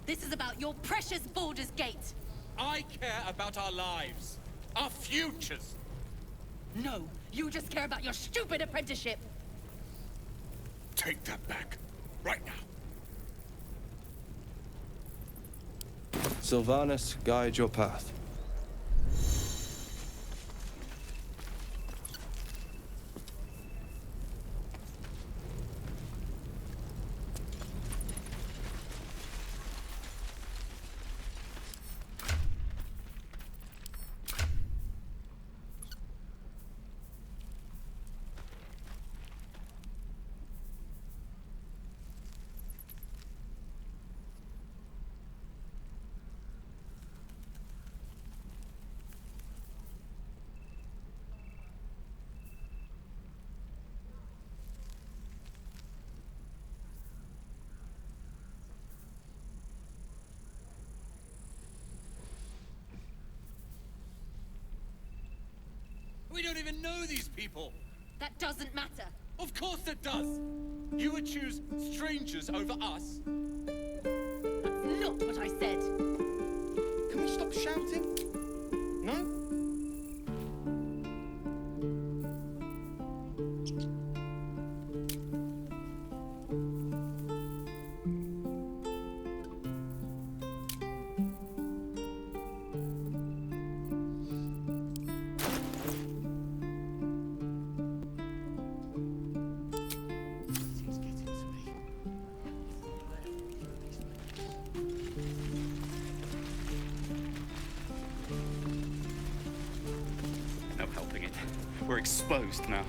This is about your precious Baldur's Gate. I care about our lives. Our futures. No, you just care about your stupid apprenticeship. Take that back. Right now. Sylvanas, guide your path. We don't even know these people. That doesn't matter. Of course it does. You would choose strangers over us. That's not what I said. Can we stop shouting? No? No helping it. We're exposed now.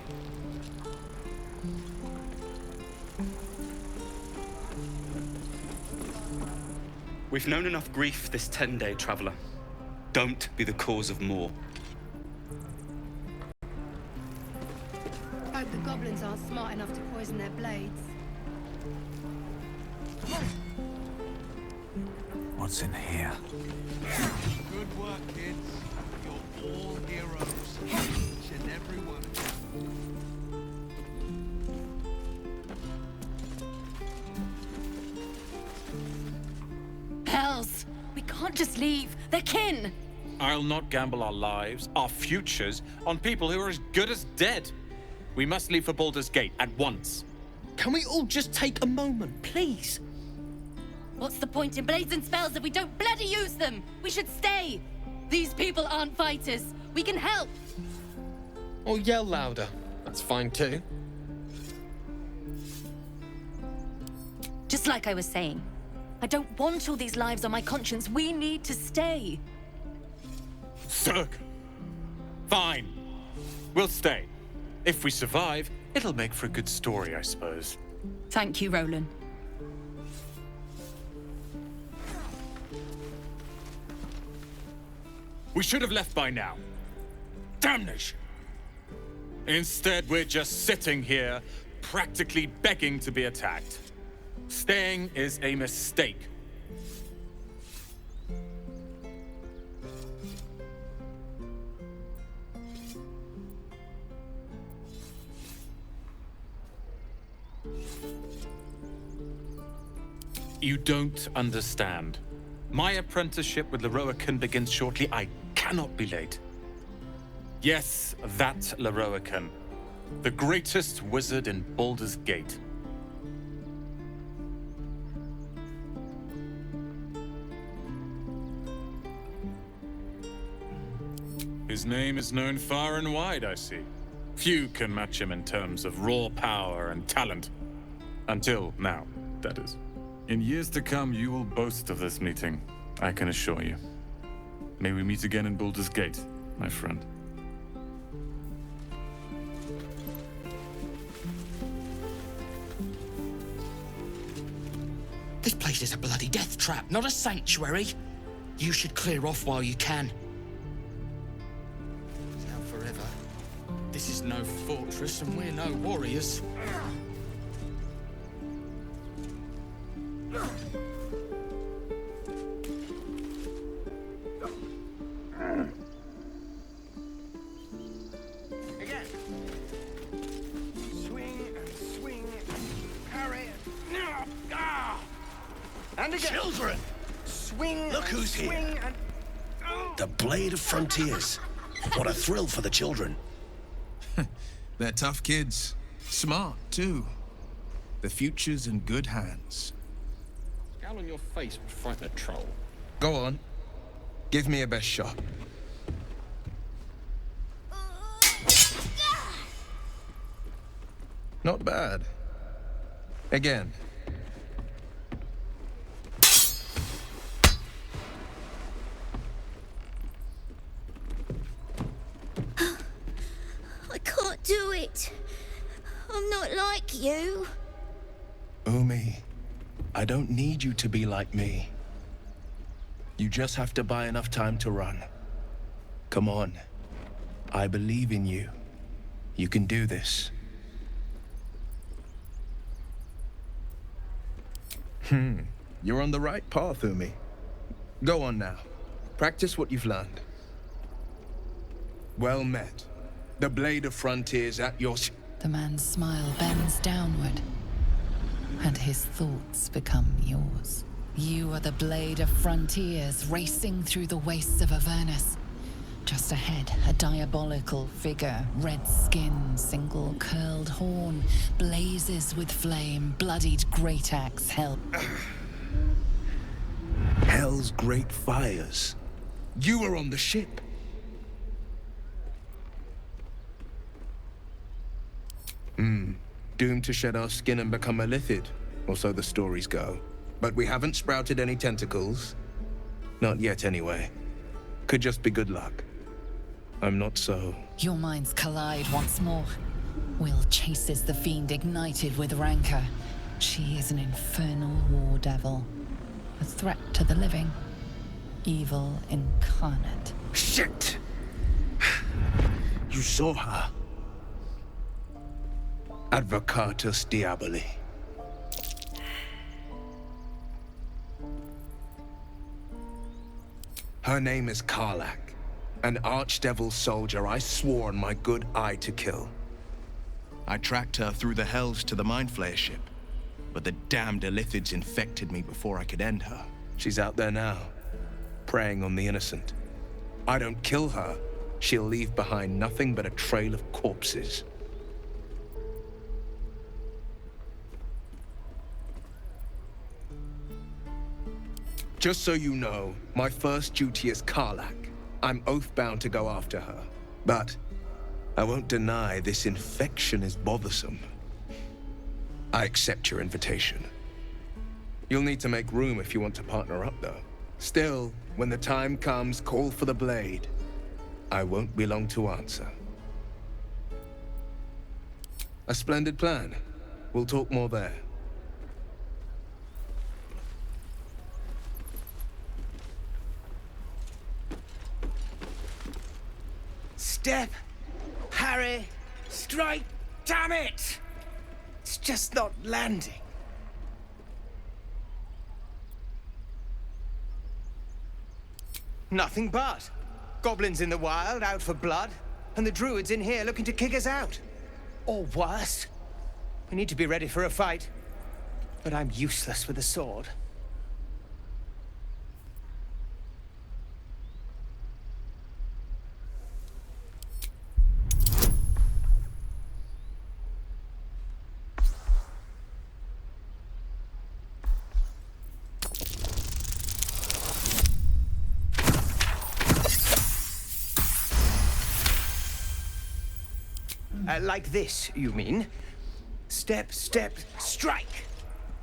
We've known enough grief this 10-day traveler. Don't be the cause of more. Hope the goblins aren't smart enough to poison their blades. What's in here? Good work, kids. You're all heroes. Each and every one of you. Hells! We can't just leave. They're kin! I'll not gamble our lives, our futures, on people who are as good as dead. We must leave for Baldur's Gate at once. Can we all just take a moment, please? What's the point in blades and spells if we don't bloody use them? We should stay! These people aren't fighters. We can help! Or yell louder. That's fine too. Just like I was saying, I don't want all these lives on my conscience. We need to stay. Zerg. Fine. We'll stay. If we survive, it'll make for a good story, I suppose. Thank you, Roland. We should have left by now. Damnation! Instead, we're just sitting here, practically begging to be attacked. Staying is a mistake. You don't understand. My apprenticeship with Leroican begins shortly. I cannot be late. Yes, that Leroican. The greatest wizard in Baldur's Gate. His name is known far and wide, I see. Few can match him in terms of raw power and talent. Until now, that is. In years to come, you will boast of this meeting, I can assure you. May we meet again in Baldur's Gate, my friend. This place is a bloody death trap, not a sanctuary. You should clear off while you can. It's out forever. This is no fortress and we're no warriors. Again. Swing and swing. Parry. Ah! And again. Children! swing. Look who's swing here. And... The Blade of Frontiers. What a thrill for the children. They're tough kids. Smart, too. The future's in good hands. Scowl on your face would frighten a troll. Go on. Give me a best shot. Not bad. Again. I can't do it. I'm not like you. Umi, I don't need you to be like me. You just have to buy enough time to run. Come on. I believe in you. You can do this. You're on the right path, Umi. Go on now. Practice what you've learned. Well met. The Blade of Frontiers at your... The man's smile bends downward, and his thoughts become yours. You are the Blade of Frontiers, racing through the wastes of Avernus. Just ahead, a diabolical figure, red skin, single curled horn, blazes with flame, bloodied great axe held. Hell's great fires. You were on the ship. Doomed to shed our skin and become a lithid, or so the stories go. But we haven't sprouted any tentacles. Not yet, anyway. Could just be good luck. I'm not so... Your minds collide once more. Will chases the fiend ignited with rancor. She is an infernal war devil. A threat to the living. Evil incarnate. Shit! You saw her. Advocatus Diaboli. Her name is Karlach, an archdevil soldier I swore on my good eye to kill. I tracked her through the hells to the Mind Flayer ship, but the damned Illithids infected me before I could end her. She's out there now, preying on the innocent. I don't kill her, she'll leave behind nothing but a trail of corpses. Just so you know, my first duty is Karlach. I'm oath-bound to go after her. But I won't deny this infection is bothersome. I accept your invitation. You'll need to make room if you want to partner up, though. Still, when the time comes, call for the blade. I won't be long to answer. A splendid plan. We'll talk more there. Step, Harry, strike, damn it! It's just not landing. Nothing but. Goblins in the wild, out for blood, and the druids in here looking to kick us out. Or worse. We need to be ready for a fight. But I'm useless with a sword. Like this, you mean? Step, step, strike!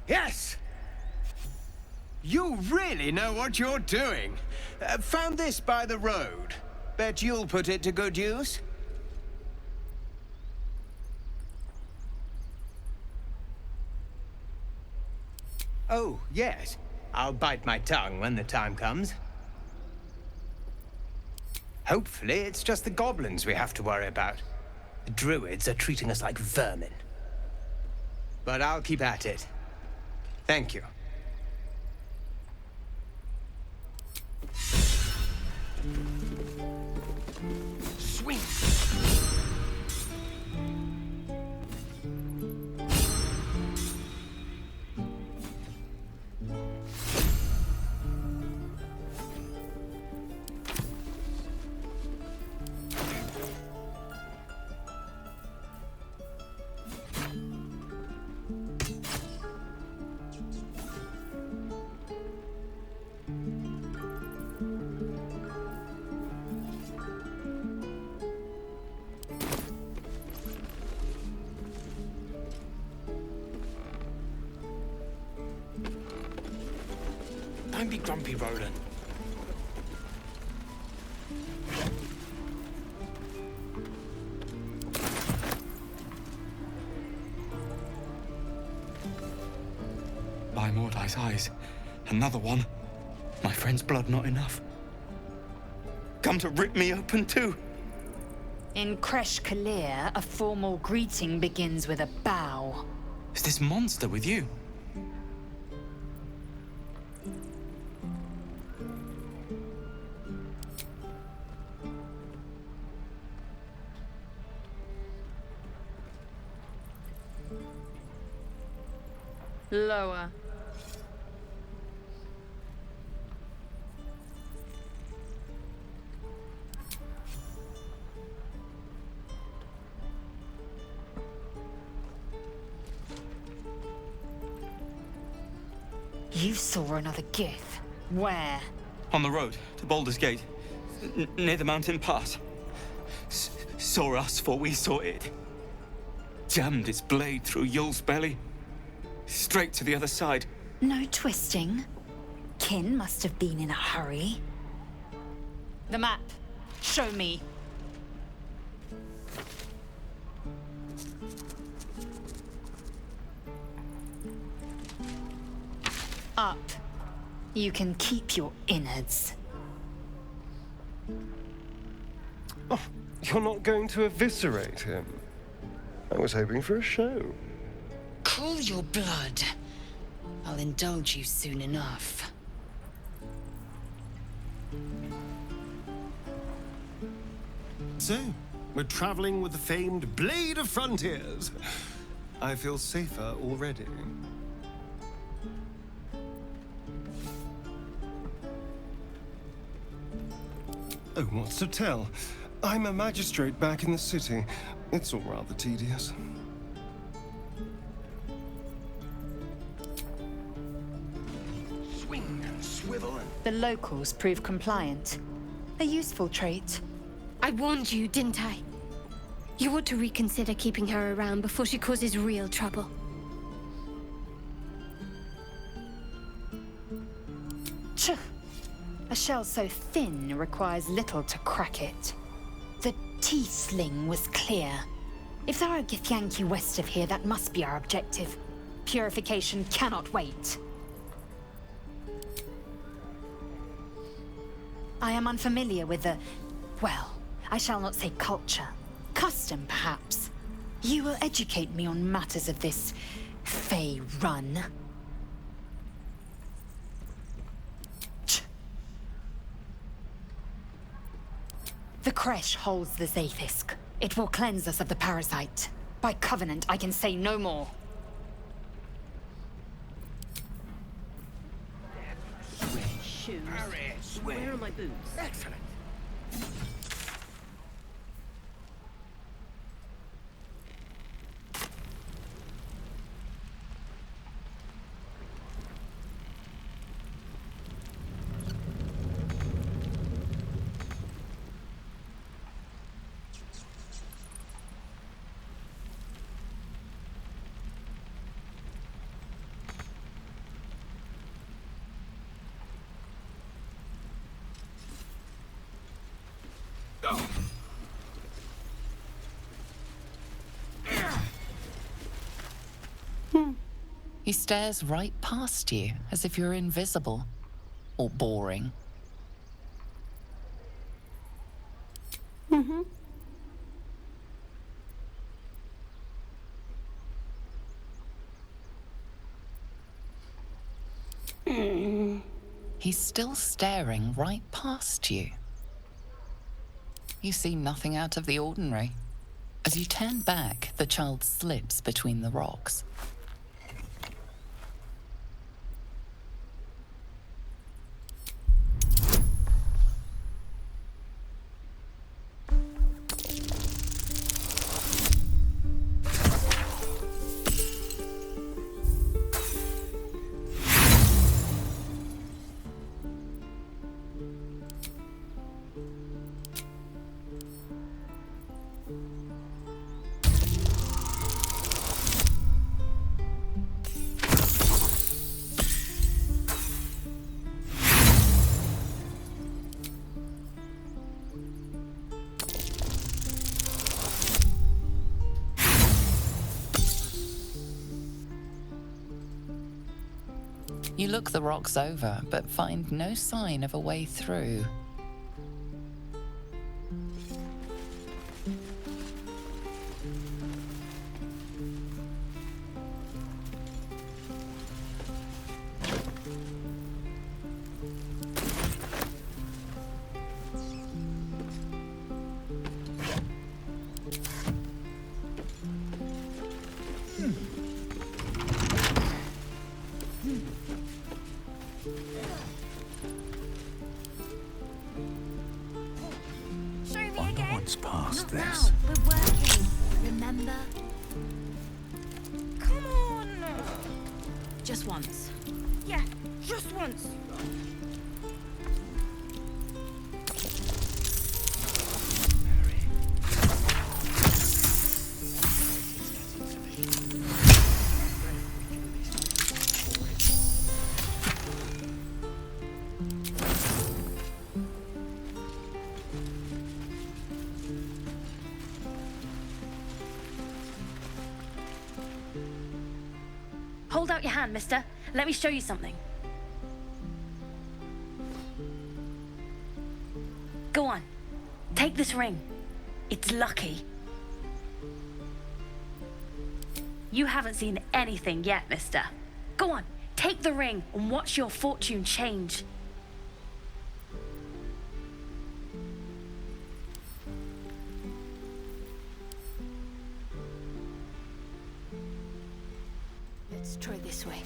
Yes! You really know what you're doing. Found this by the road. Bet you'll put it to good use. Oh, yes. I'll bite my tongue when the time comes. Hopefully, it's just the goblins we have to worry about. The druids are treating us like vermin. But I'll keep at it. Thank you. Swing! Don't be grumpy, Roland. By Mordai's eyes, another one. My friend's blood not enough. Come to rip me open too. In Kresh Kalir, a formal greeting begins with a bow. Is this monster with you? Lower. You saw another Gith. Where? On the road to Baldur's Gate, near the mountain pass. Saw us for we saw it. Jammed its blade through Yul's belly. Straight to the other side. No twisting. Kin must have been in a hurry. The map. Show me. Up. You can keep your innards. Oh, you're not going to eviscerate him. I was hoping for a show. Cool your blood. I'll indulge you soon enough. So, we're traveling with the famed Blade of Frontiers. I feel safer already. Oh, what's to tell? I'm a magistrate back in the city. It's all rather tedious. Swing and swivel and... The locals prove compliant. A useful trait. I warned you, didn't I? You ought to reconsider keeping her around before she causes real trouble. Tch. A shell so thin requires little to crack it. The T-sling was clear. If there are Githyanki west of here, that must be our objective. Purification cannot wait. I am unfamiliar with the... well, I shall not say culture. Custom, perhaps. You will educate me on matters of this... Fey run. The Kresh holds the Zaithisk. It will cleanse us of the parasite. By covenant, I can say no more. Shoes. Where are my boots? Excellent. He stares right past you, as if you're invisible. Or boring. Mm-hmm. He's still staring right past you. You see nothing out of the ordinary. As you turn back, the child slips between the rocks. You look the rocks over, but find no sign of a way through. Past Not this. now. We're working. Remember? Come on! Just once. Yeah, just once. Hold out your hand, mister. Let me show you something. Go on. Take this ring. It's lucky. You haven't seen anything yet, mister. Go on. Take the ring and watch your fortune change. Let's try this way.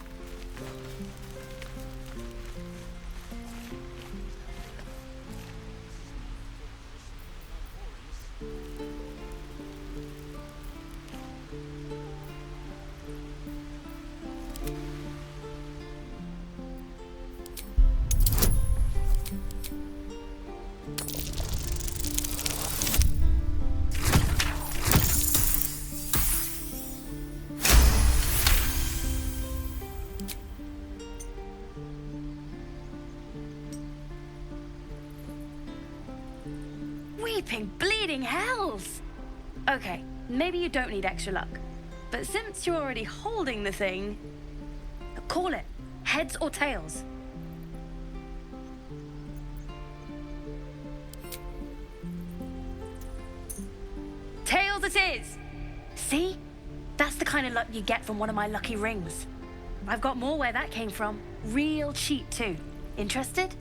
Weeping, bleeding hells! Okay, maybe you don't need extra luck. But since you're already holding the thing, call it. Heads or tails? Tails it is! See? That's the kind of luck you get from one of my lucky rings. I've got more where that came from. Real cheap too. Interested?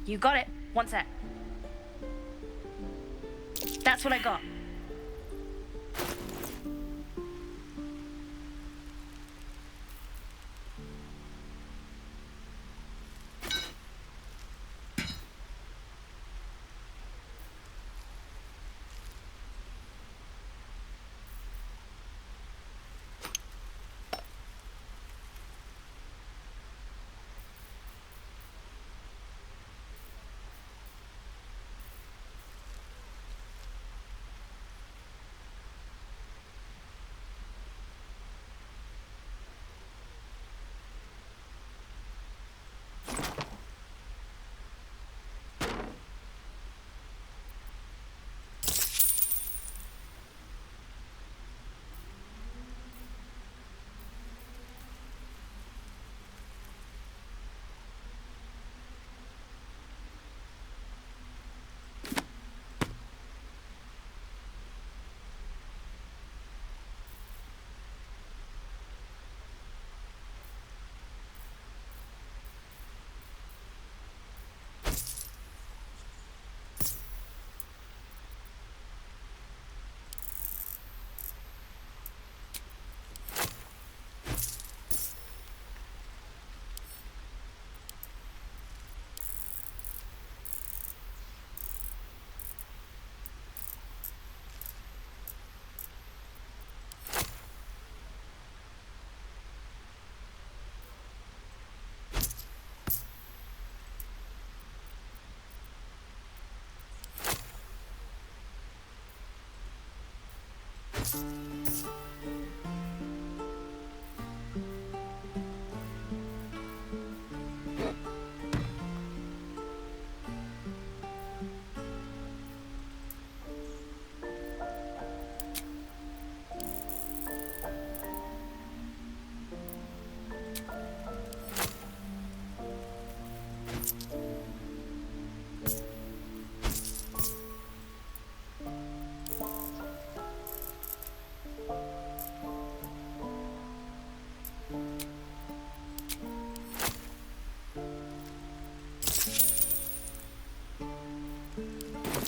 You got it. One sec. That's what I got.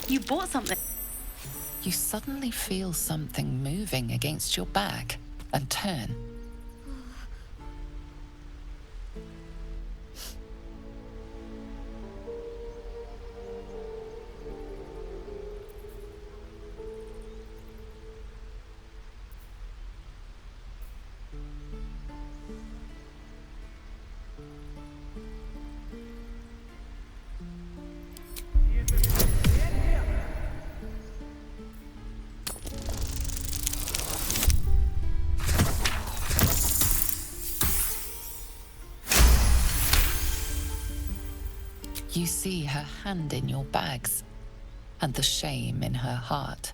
You bought something. You suddenly feel something moving against your back and turn. You see her hand in your bags and the shame in her heart.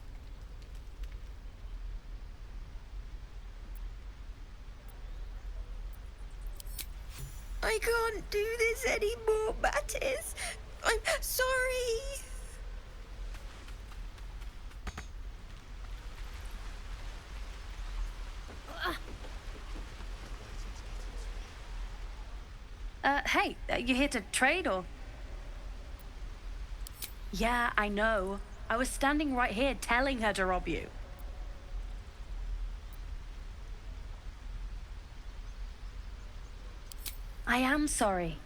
I can't do this anymore, Mattis. I'm sorry. Hey, you here to trade or? Yeah, I know. I was standing right here telling her to rob you. I am sorry.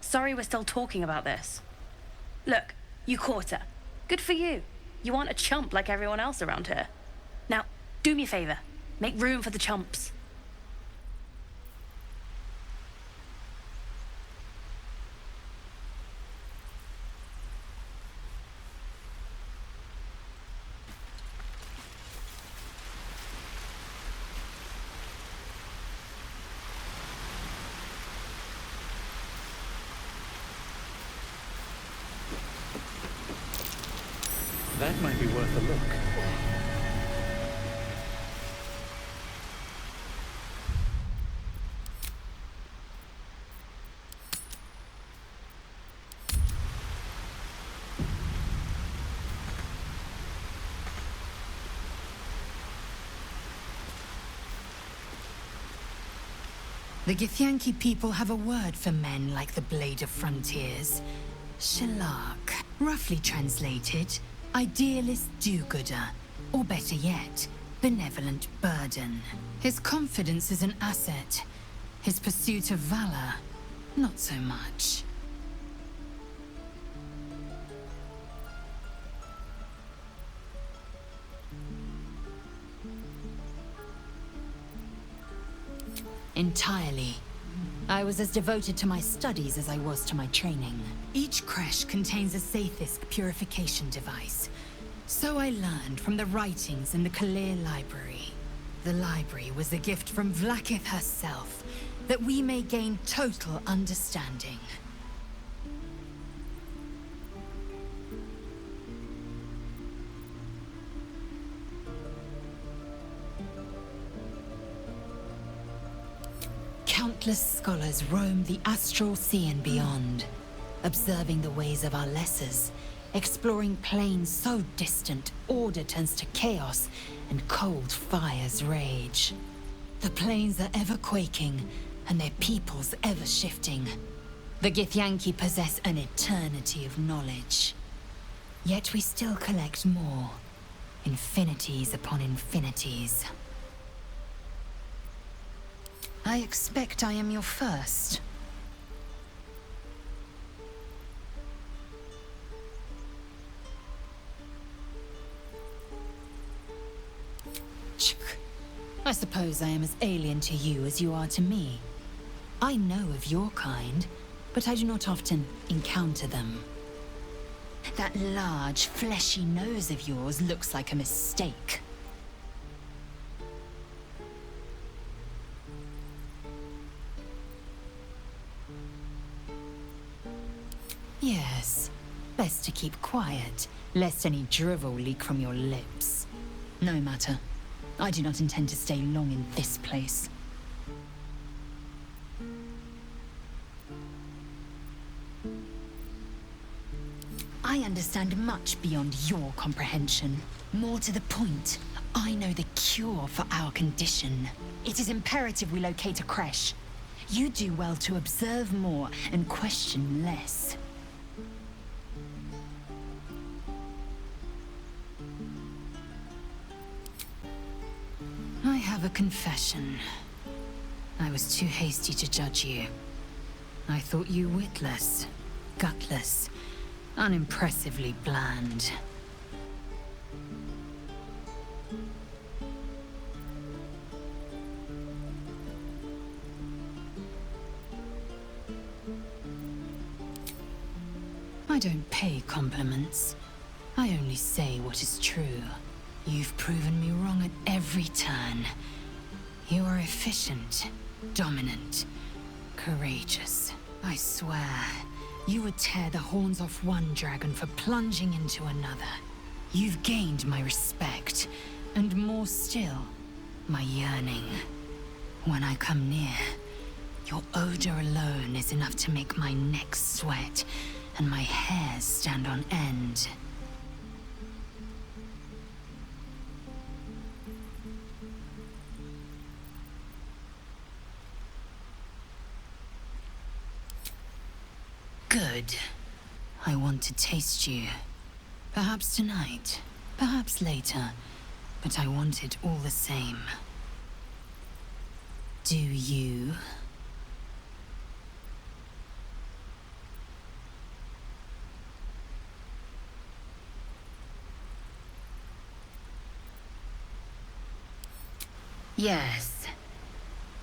Sorry we're still talking about this. Look, you caught her. Good for you. You aren't a chump like everyone else around here. Now, do me a favor. Make room for the chumps. That might be worth a look. The Githyanki people have a word for men like the Blade of Frontiers. Shalak. Roughly translated, idealist do-gooder. Or better yet, benevolent burden. His confidence is an asset. His pursuit of valor, not so much. Entirely. I was as devoted to my studies as I was to my training. Each creche contains a Sathisk purification device. So I learned from the writings in the Kalir Library. The library was a gift from Vlaakith herself, that we may gain total understanding. Countless scholars roam the astral sea and beyond, observing the ways of our lessers, exploring planes so distant order turns to chaos and cold fires rage. The planes are ever quaking, and their peoples ever shifting. The Githyanki possess an eternity of knowledge. Yet we still collect more. Infinities upon infinities. I expect I am your first. I suppose I am as alien to you as you are to me. I know of your kind, but I do not often encounter them. That large, fleshy nose of yours looks like a mistake. Yes, best to keep quiet, lest any drivel leak from your lips. No matter. I do not intend to stay long in this place. I understand much beyond your comprehension. More to the point, I know the cure for our condition. It is imperative we locate a creche. You do well to observe more and question less. have a confession. I was too hasty to judge you. I thought you witless, gutless, unimpressively bland. I don't pay compliments. I only say what is true. You've proven me wrong at every turn. You are efficient, dominant, courageous. I swear, you would tear the horns off one dragon for plunging into another. You've gained my respect, and more still, my yearning. When I come near, your odor alone is enough to make my neck sweat and my hair stand on end. Good. I want to taste you. Perhaps tonight, perhaps later, but I want it all the same. Do you? Yes.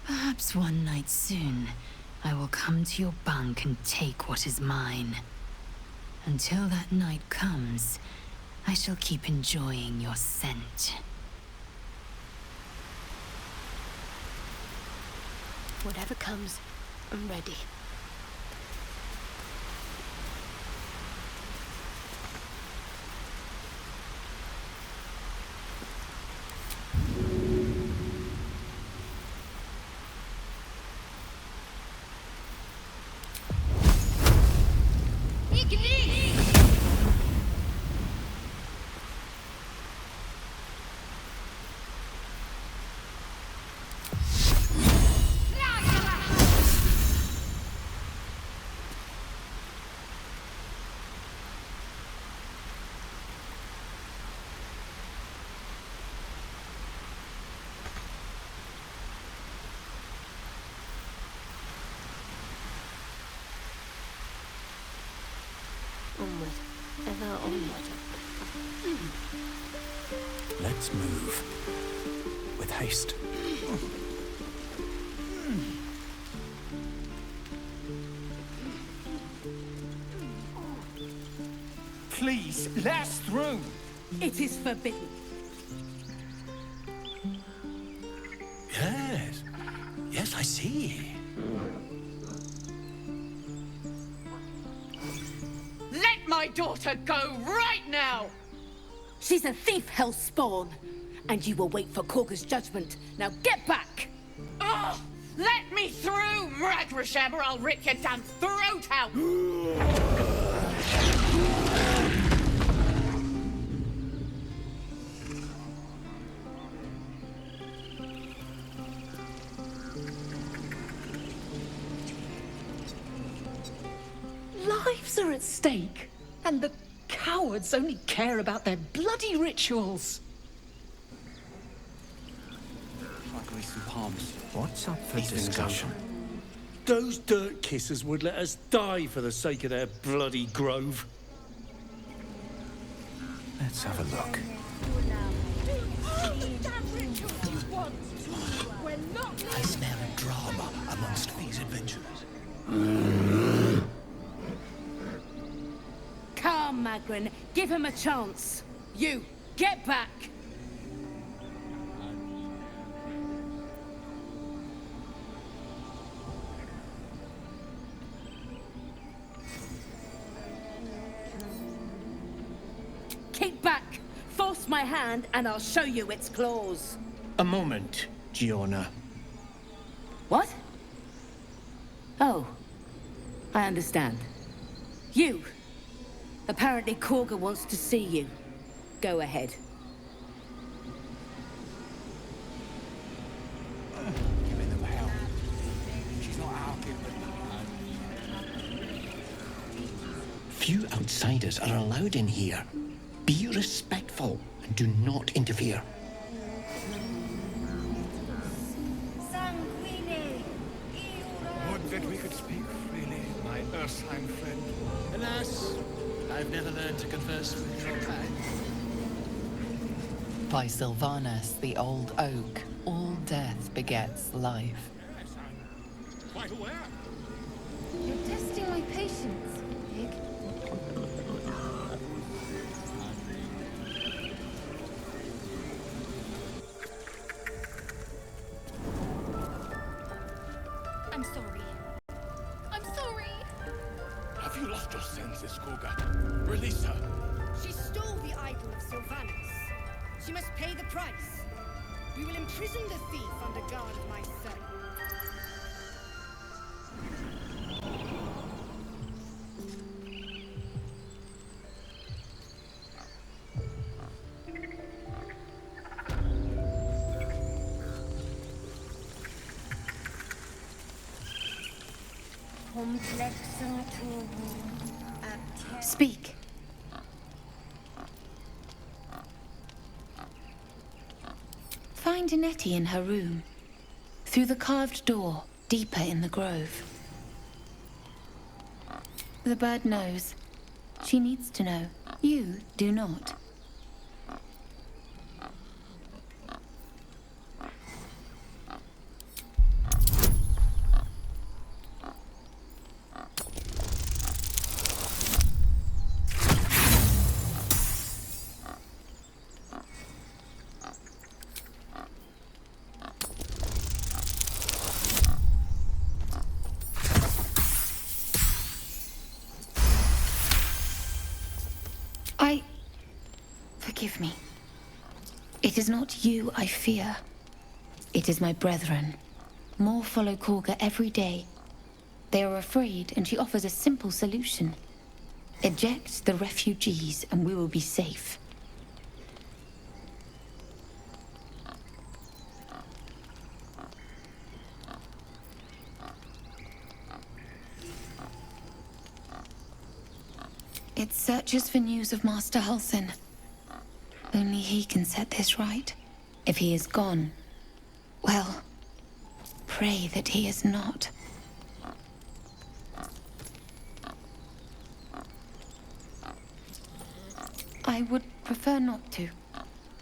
Perhaps one night soon, I will come to your bunk and take what is mine. Until that night comes, I shall keep enjoying your scent. Whatever comes, I'm ready. Onward, ever onward. Let's move. With haste. Please, let us through. It is forbidden. Yes. Yes, I see. Let my daughter go right now! She's a thief, hellspawn. And you will wait for Korga's judgment. Now get back! Oh! Let me through, Mragrasham, or I'll rip your damn throat out! Lives are at stake, and the cowards only care about their bloody rituals. What's up for discussion? Those dirt kissers would let us die for the sake of their bloody grove. Let's have a look. I smell drama amongst these adventurers. Come, Magrin, give him a chance. You, get back! Keep back! Force my hand and I'll show you its claws. A moment, Giona. What? Oh, I understand. You! Apparently Korga wants to see you. Go ahead. Giving them hell. She's not out. Few outsiders are allowed in here. Be respectful and do not interfere. converse, I'm friend. Alas, I've never learned to converse with your kind. By Sylvanus, the old oak, all death begets life. Yes, I'm quite aware. You're testing my patience, Pig. I'm sorry. I'm sorry. Have you lost your senses, Koga? Release her. She stole the idol of Sylvanus. She must pay the price. We will imprison the thief under guard of my son. Speak. Find Nettie in her room. Through the carved door, deeper in the grove. The bird knows. She needs to know. You do not. Forgive me. It is not you I fear. It is my brethren. More follow Korga every day. They are afraid, and she offers a simple solution. Eject the refugees, and we will be safe. It searches for news of Master Halsin. Only he can set this right. If he is gone, well, pray that he is not. I would prefer not to.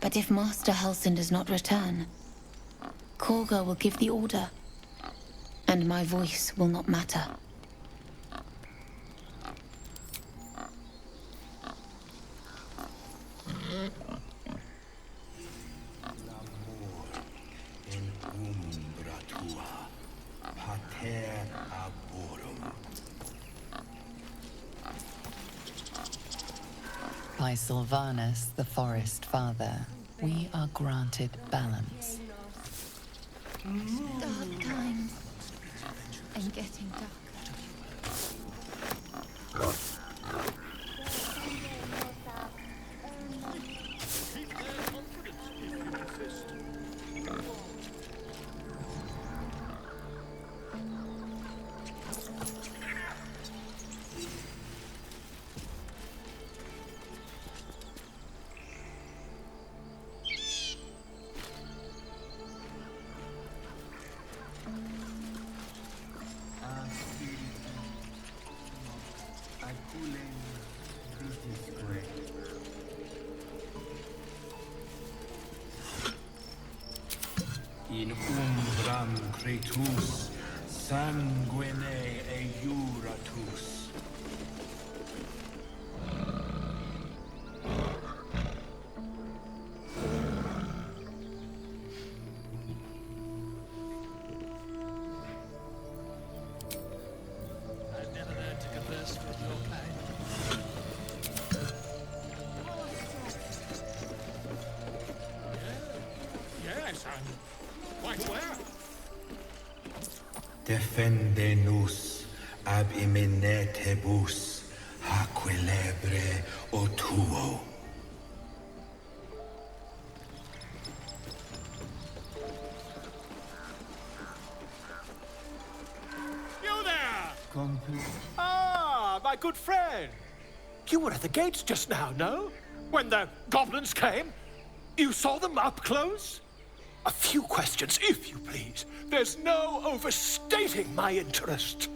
But if Master Halsin does not return, Korga will give the order, and my voice will not matter. By Sylvanus, the Forest Father, we are granted balance. Dark times and getting darker. In umbram cretus, sanguine eiuratus. I've never learned to converse with your kind. Yes, I'm quite aware. Defendenus ab iminetibus aquelebre o tuo. You there! Ah, my good friend. You were at the gates just now, no? When the goblins came? You saw them up close? A few questions, if you please. There's no overstating my interest.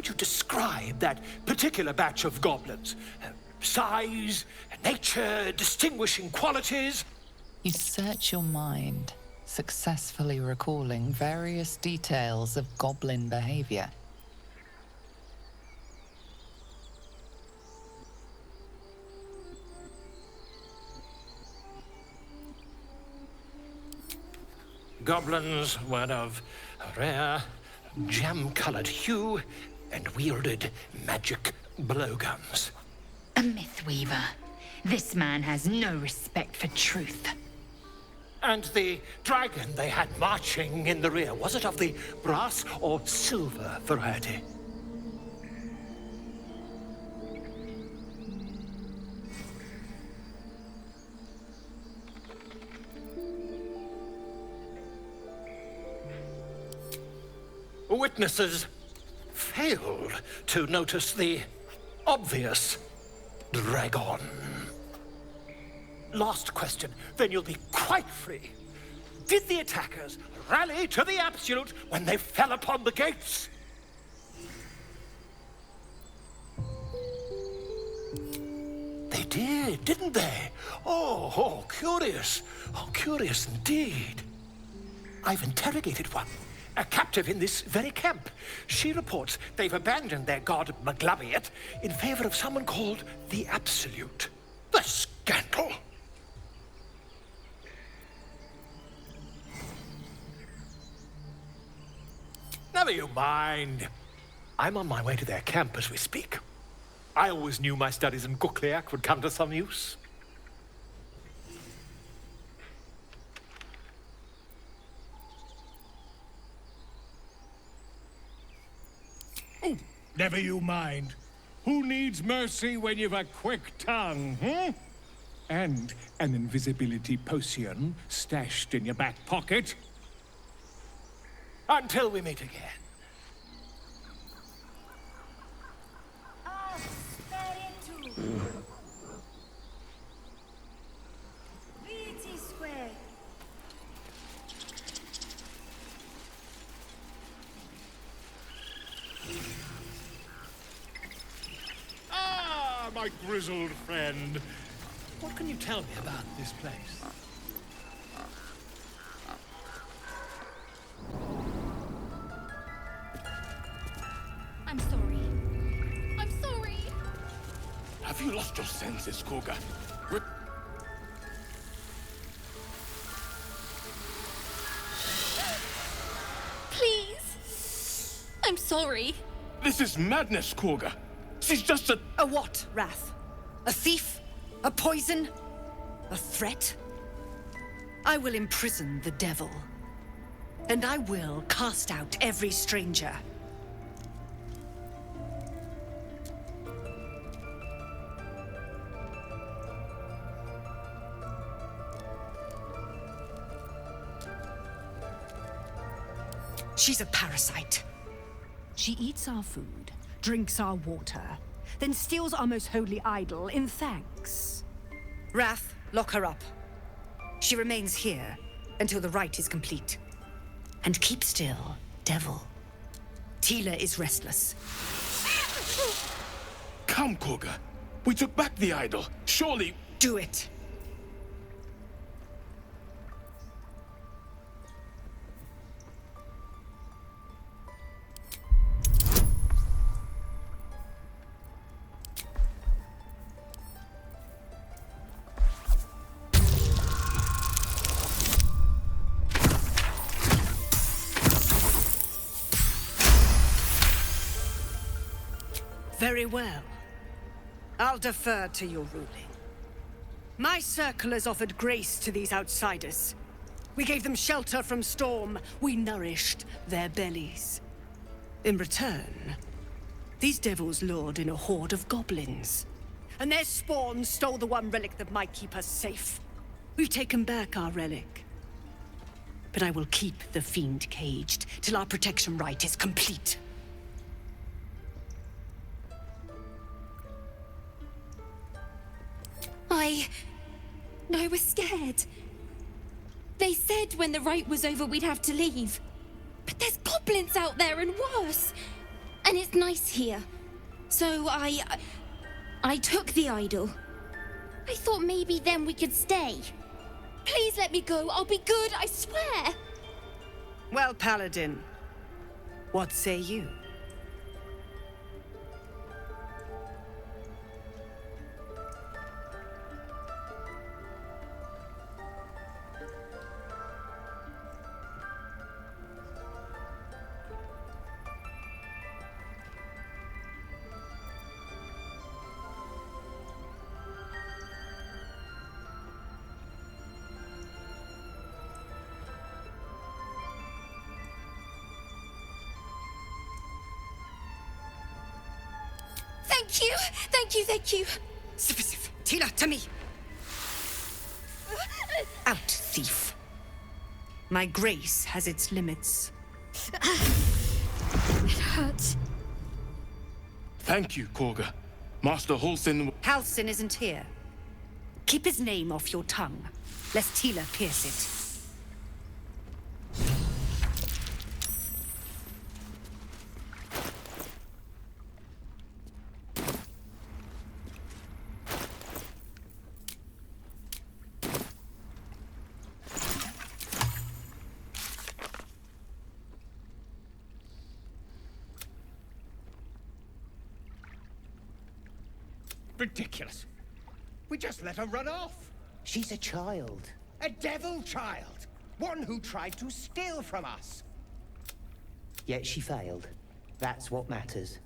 would you describe that particular batch of goblins? Size, nature, distinguishing qualities? You search your mind, successfully recalling various details of goblin behavior. Goblins were of rare, jam-colored hue and wielded magic blowguns. A mythweaver. This man has no respect for truth. And the dragon they had marching in the rear, was it of the brass or silver variety? Witnesses failed to notice the obvious dragon. Last question, then you'll be quite free. Did the attackers rally to the absolute when they fell upon the gates? They did, didn't they? Oh, curious. Oh, curious indeed. I've interrogated one. A captive in this very camp. She reports they've abandoned their god Maglabiet in favor of someone called the Absolute. The scandal! Never you mind. I'm on my way to their camp as we speak. I always knew my studies in Gukliak would come to some use. Oh, never you mind. Who needs mercy when you've a quick tongue, hmm? And an invisibility potion stashed in your back pocket? Until we meet again. Ah, my grizzled friend. What can you tell me about this place? I'm sorry. I'm sorry. Have you lost your senses, Koga? Please. I'm sorry. This is madness, Koga. She's just a... A what, Wrath? A thief? A poison? A threat? I will imprison the devil. And I will cast out every stranger. She's a parasite. She eats our food, drinks our water, then steals our most holy idol in thanks. Wrath, lock her up. She remains here until the rite is complete. And keep still, devil. Tila is restless. Come, Koga. We took back the idol. Surely... Do it. Very well. I'll defer to your ruling. My circle has offered grace to these outsiders. We gave them shelter from storm. We nourished their bellies. In return, these devils lured in a horde of goblins. And their spawn stole the one relic that might keep us safe. We've taken back our relic. But I will keep the fiend caged till our protection rite is complete. I was scared. They said when the rite was over we'd have to leave. But there's goblins out there and worse. And it's nice here. So I took the idol. I thought maybe then we could stay. Please let me go. I'll be good, I swear. Well, Paladin, what say you? Thank you! Thank you, thank you! Sif, Sif, Tila, to me! Out, thief. My grace has its limits. It hurts. Thank you, Korga. Master Halsin... Halsin isn't here. Keep his name off your tongue, lest Tila pierce it. Ridiculous. We just let her run off. She's a child. A devil child. One who tried to steal from us. Yet she failed. That's what matters.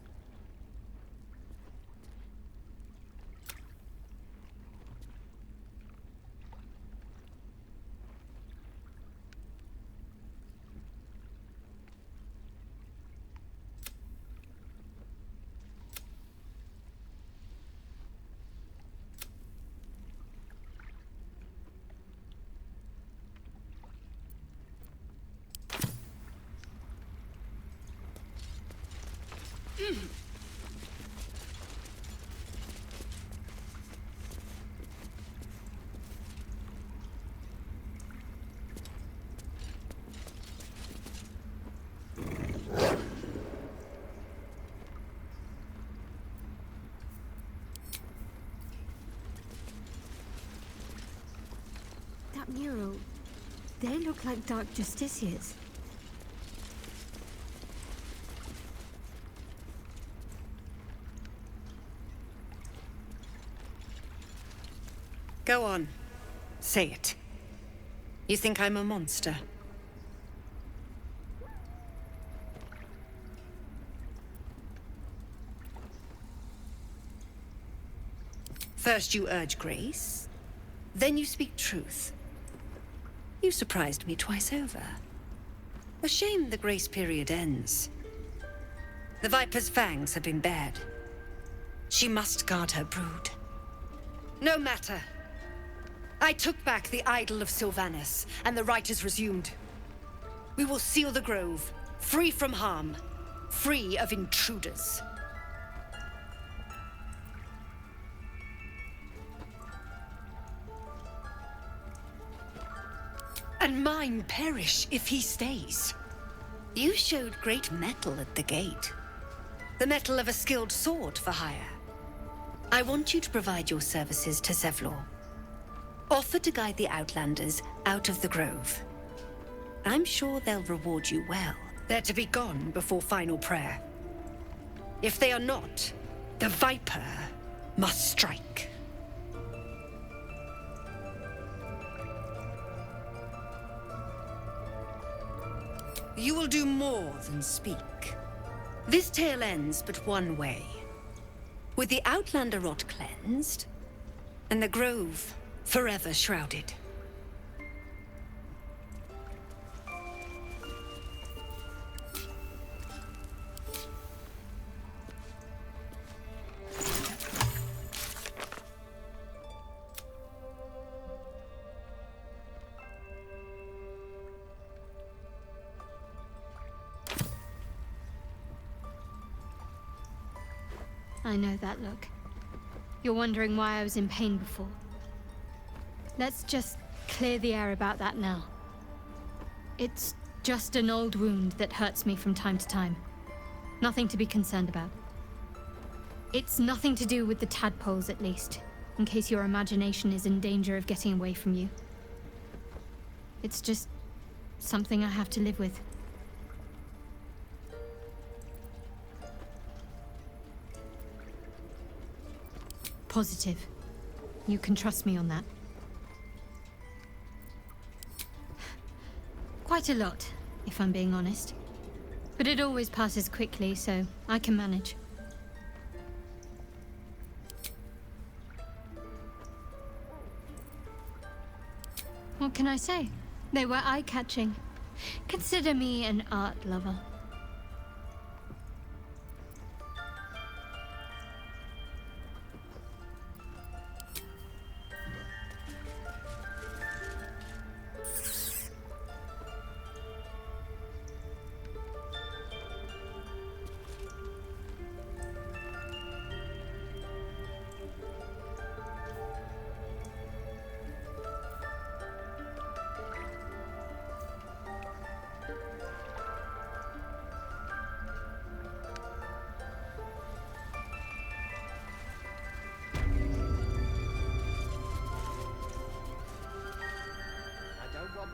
That mural, they look like dark justiciars. Go on. Say it. You think I'm a monster? First you urge grace, then you speak truth. You surprised me twice over. A shame the grace period ends. The Viper's fangs have been bared. She must guard her brood. No matter. I took back the idol of Sylvanas, and the rite is resumed. We will seal the grove, free from harm, free of intruders. And mine perish if he stays. You showed great mettle at the gate. The mettle of a skilled sword for hire. I want you to provide your services to Zevlor. Offer to guide the Outlanders out of the grove. I'm sure they'll reward you well. They're to be gone before final prayer. If they are not, the Viper must strike. You will do more than speak. This tale ends but one way. With the Outlander rot cleansed, and the grove forever shrouded. I know that look. You're wondering why I was in pain before. Let's just clear the air about that now. It's just an old wound that hurts me from time to time. Nothing to be concerned about. It's nothing to do with the tadpoles, at least, in case your imagination is in danger of getting away from you. It's just something I have to live with. Positive. You can trust me on that. Quite a lot, if I'm being honest. But it always passes quickly, so I can manage. What can I say? They were eye-catching. Consider me an art lover.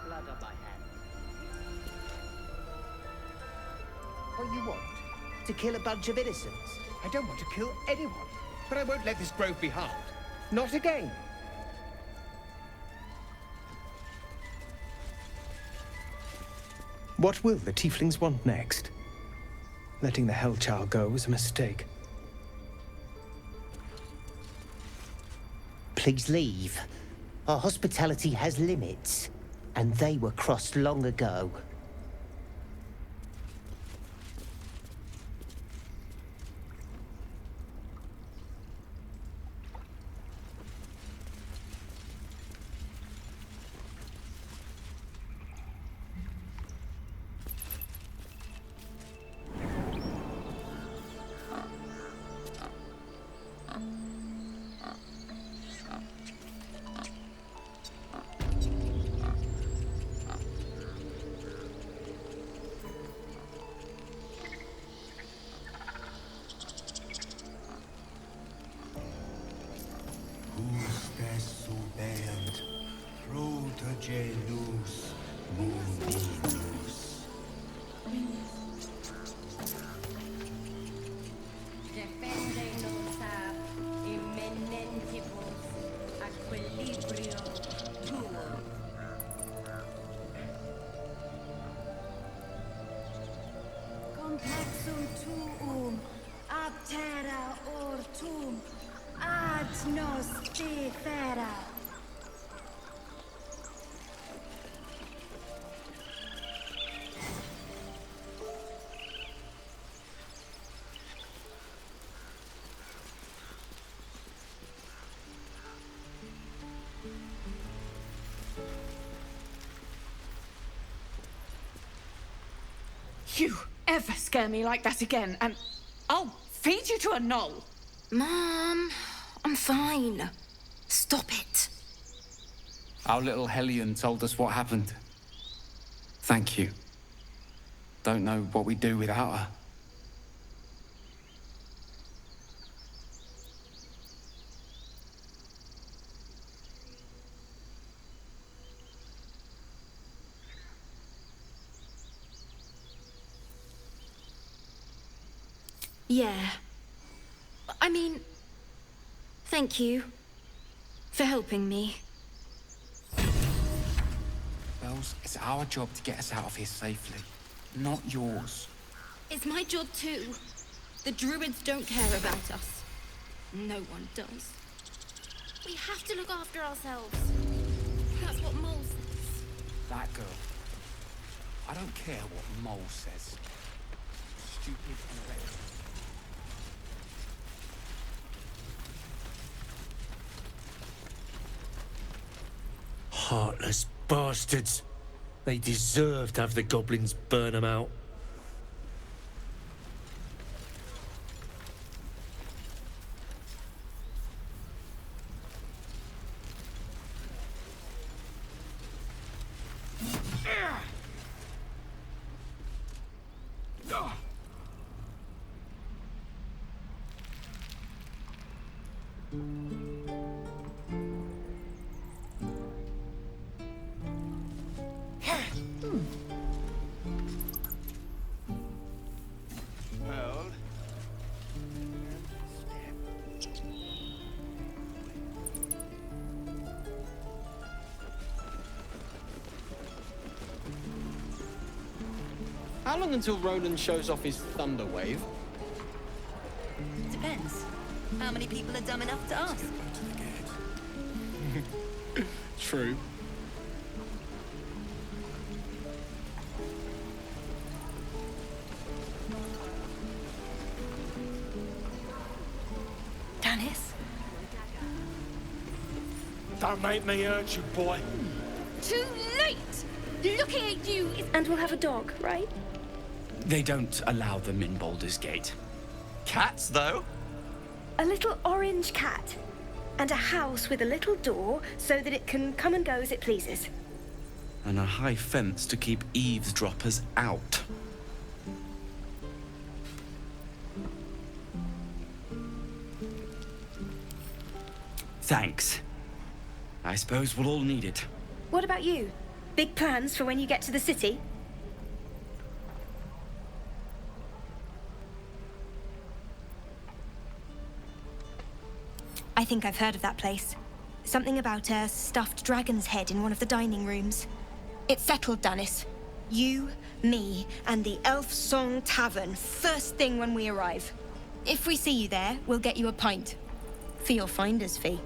Blood on my hands. What you want? To kill a bunch of innocents? I don't want to kill anyone, but I won't let this grove be harmed. Not again. What will the tieflings want next? Letting the Hellchild go was a mistake. Please leave. Our hospitality has limits, and they were crossed long ago. Complexum tuum, ab terra ortum, ad nos defera. You ever scare me like that again, and I'll feed you to a gnoll. Mom, I'm fine. Stop it. Our little Hellion told us what happened. Thank you. Don't know what we'd do without her. Yeah. I mean, thank you for helping me. Bells, it's our job to get us out of here safely, not yours. It's my job too. The druids don't care about us. No one does. We have to look after ourselves. That's what Mole says. That girl. I don't care what Mole says. Stupid and reckless. Heartless bastards. They deserve to have the goblins burn them out. Hold. How long until Roland shows off his thunder wave? Depends. How many people are dumb enough to ask? True. Dennis? Don't make me hurt you, boy. Too late! Looking at you is... And we'll have a dog, right? They don't allow them in Baldur's Gate. Cats, though? A little orange cat. And a house with a little door so that it can come and go as it pleases. And a high fence to keep eavesdroppers out. Thanks. I suppose we'll all need it. What about you? Big plans for when you get to the city? I think I've heard of that place. Something about a stuffed dragon's head in one of the dining rooms. It's settled, Dennis. You, me, and the Elf Song Tavern, first thing when we arrive. If we see you there, we'll get you a pint. For your finder's fee.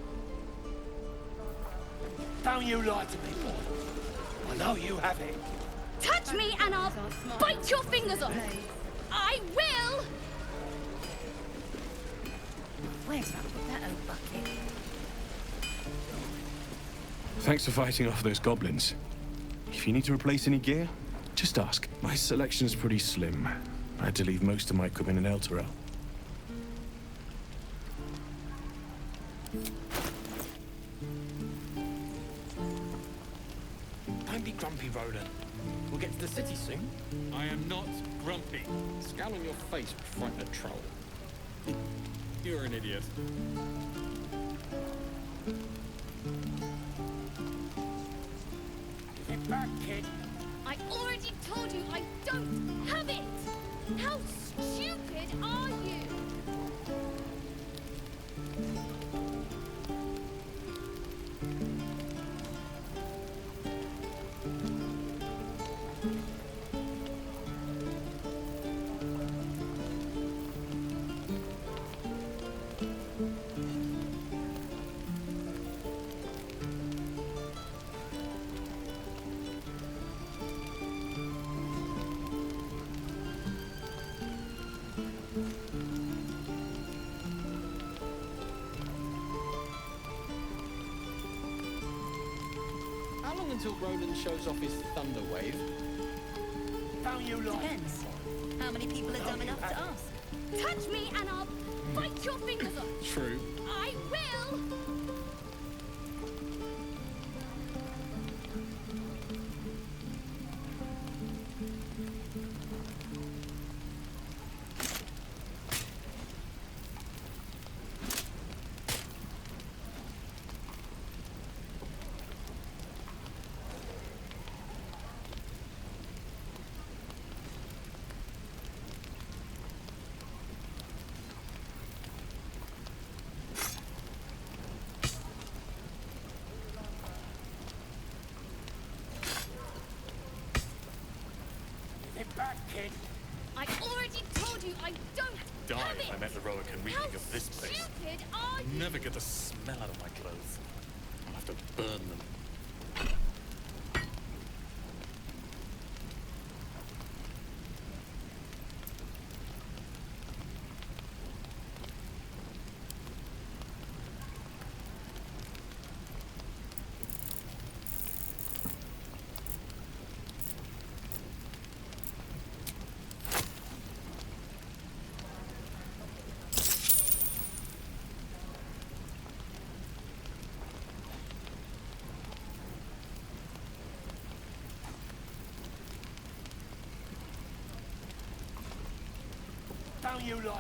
Don't you lie to me, boy. I know you have it. Touch me and I'll bite your fingers off. I will! Where's that old bucket? Thanks for fighting off those goblins. If you need to replace any gear, just ask. My selection's pretty slim. I had to leave most of my equipment in Elturel. Don't be grumpy, Roland. We'll get to the city soon. I am not grumpy. Scowl on your face would frighten a troll. You're an idiot. Get back, kid. I already told you I don't have it! How stupid are you? How long until Roland shows off his thunder wave? Don't you lie. Depends. How many people are dumb enough to ask? Touch me and I'll bite your fingers off. True. I will! Get back, kid. I already told you I don't Die have if it! I'm ever heroic and reeking of this place. Stupid are you? Never get the smell out of my clothes. I'll have to burn them. Don't you lie to me,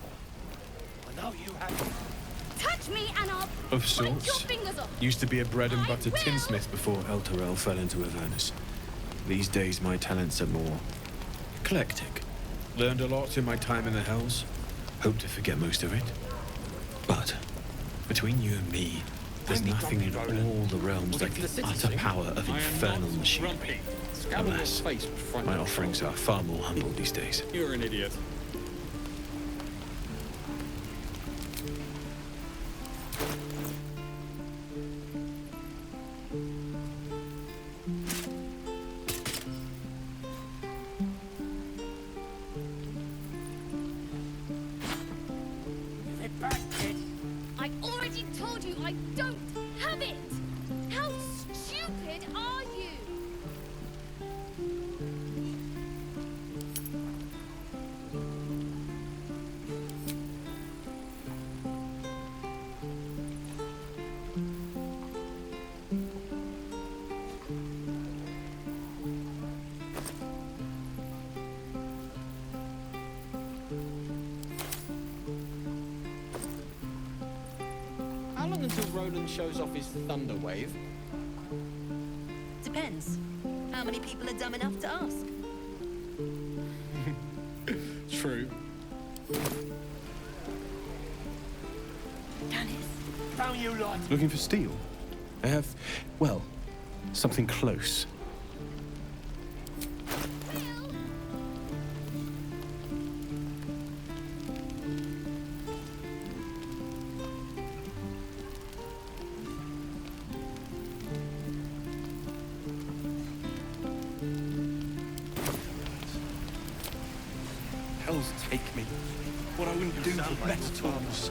boy. I know you have it. Touch touch me and I'll Of bite your sorts. fingers off. Used to be a bread and butter tinsmith before El Terrell fell into Avernus. These days, my talents are more eclectic. Learned a lot in my time in the Hells. Hope to forget most of it. But between you and me, there's nothing in all the realms like the utter power of infernal machinery. Alas, my offerings are far more humble these days. You're an idiot. I already told you I don't have it! How stupid are you? How long until Roland shows off his thunder wave? Depends. How many people are dumb enough to ask? True. Found you lot. Looking for steel? I have, well, something close. Hells take me. What I wouldn't do for better tools.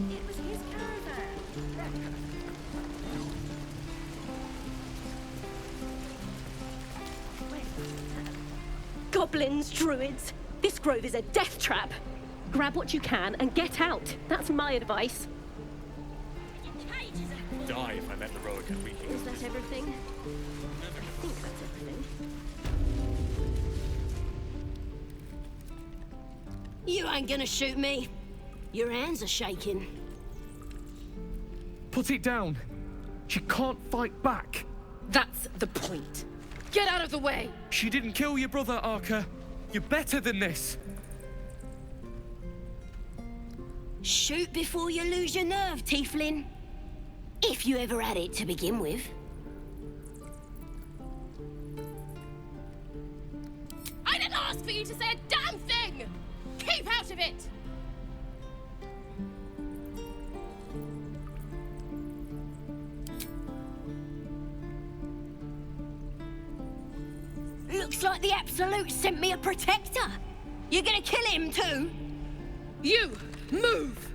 It was his caravan. Goblins, druids. This grove is a death trap. Grab what you can and get out. That's my advice. Die if I'm heroic and weak. Is that everything? I think that's everything. You ain't gonna shoot me. Your hands are shaking. Put it down. She can't fight back. That's the point. Get out of the way! She didn't kill your brother, Arca. You're better than this. Shoot before you lose your nerve, Tieflin. If you ever had it to begin with. I didn't ask for you to say a damn thing! Keep out of it! Looks like the Absolute sent me a protector. You're gonna kill him too? You, move!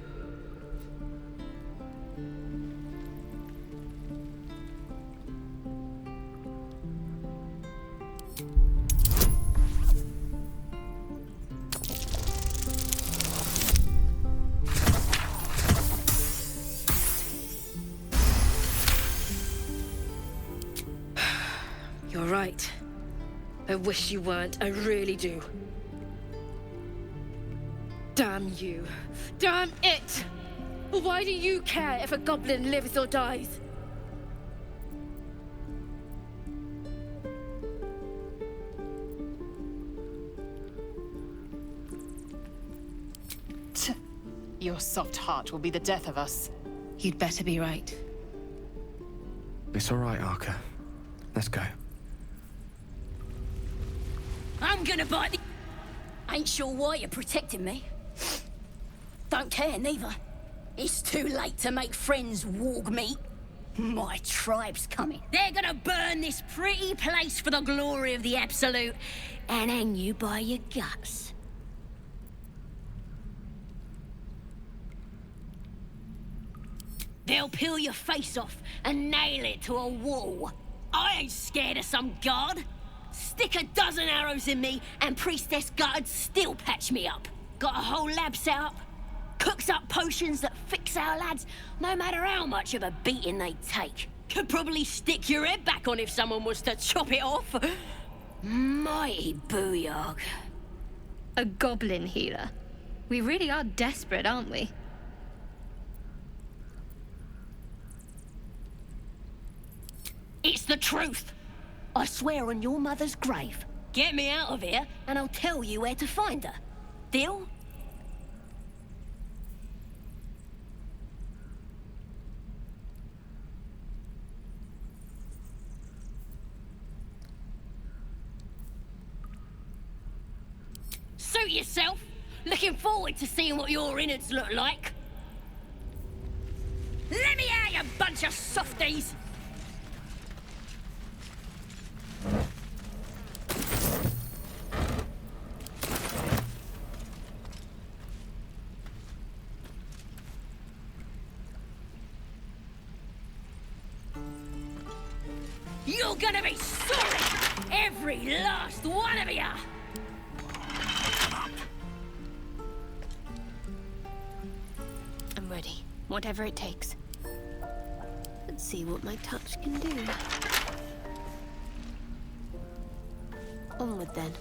You're right. I wish you weren't, I really do. Damn you. Damn it! Why do you care if a goblin lives or dies? Your soft heart will be the death of us. You'd better be right. It's all right, Arca. Let's go. I'm gonna bite the... Ain't sure why you're protecting me. Don't care, neither. It's too late to make friends, warg meat. My tribe's coming. They're gonna burn this pretty place for the glory of the Absolute and hang you by your guts. They'll peel your face off and nail it to a wall. I ain't scared of some god. Stick a dozen arrows in me and Priestess Gut'd still patch me up. Got a whole lab set up. Cooks up potions that fix our lads, no matter how much of a beating they take. Could probably stick your head back on if someone was to chop it off. Mighty booyog. A goblin healer. We really are desperate, aren't we? It's the truth. I swear on your mother's grave. Get me out of here, and I'll tell you where to find her. Deal? Suit yourself. Looking forward to seeing what your innards look like. Let me out, you bunch of softies! You're gonna be sorry! Every last one of you! I'm ready. Whatever it takes. Let's see what my touch can do. Onward then.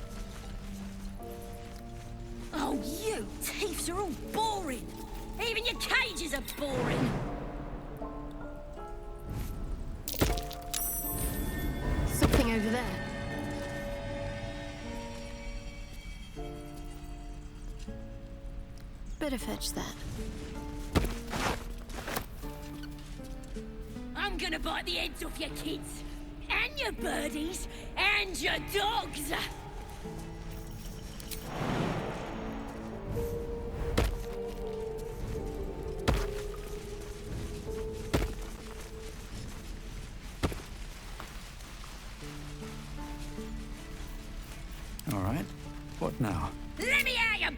Oh, you thieves are all boring! Even your cages are boring! Something over there. Better fetch that. I'm gonna bite the heads off your kids, and your birdies, and your dogs! All right. What now? Let me out, you...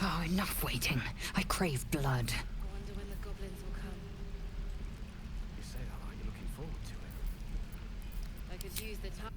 Oh, enough waiting. I crave blood. I wonder when the goblins will come. You say that like you're looking forward to it. I could use the time.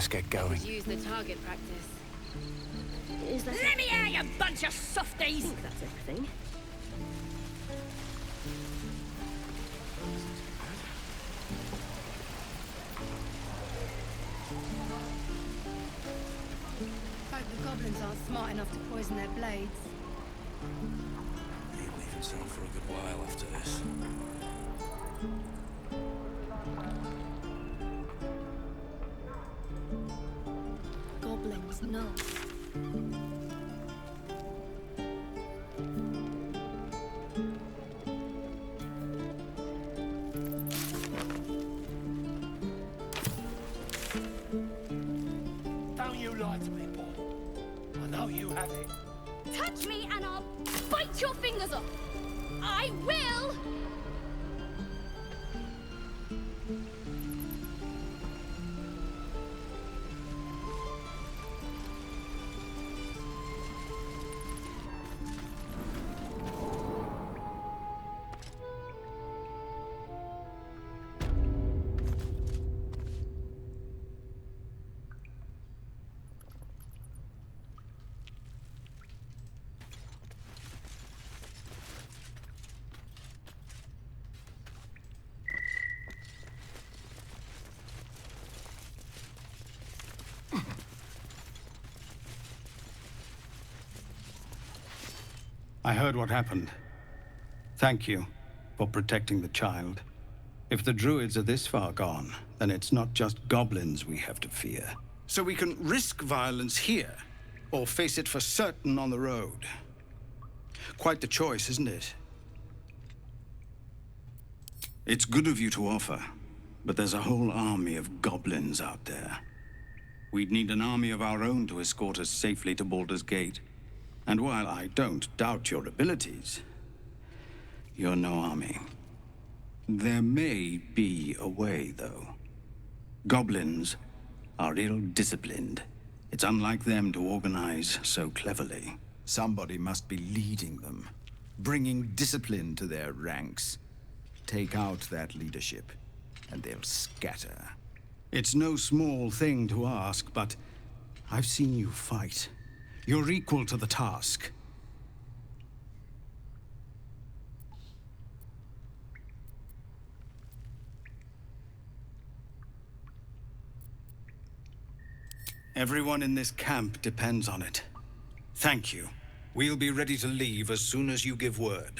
Let's get going. Use the target practice. Is that Let me out, you bunch of softies! I think that's everything. Hope the goblins aren't smart enough to poison their blades. Ain't leaving town for a good while after this. Goblins, no. Don't you lie to me, Paul. I know you have it. Touch me and I'll bite your fingers off! I will! I heard what happened. Thank you for protecting the child. If the druids are this far gone, then it's not just goblins we have to fear. So we can risk violence here, or face it for certain on the road. Quite the choice, isn't it? It's good of you to offer, but there's a whole army of goblins out there. We'd need an army of our own to escort us safely to Baldur's Gate. And while I don't doubt your abilities, you're no army. There may be a way, though. Goblins are ill-disciplined. It's unlike them to organize so cleverly. Somebody must be leading them, bringing discipline to their ranks. Take out that leadership, and they'll scatter. It's no small thing to ask, but I've seen you fight. You're equal to the task. Everyone in this camp depends on it. Thank you. We'll be ready to leave as soon as you give word.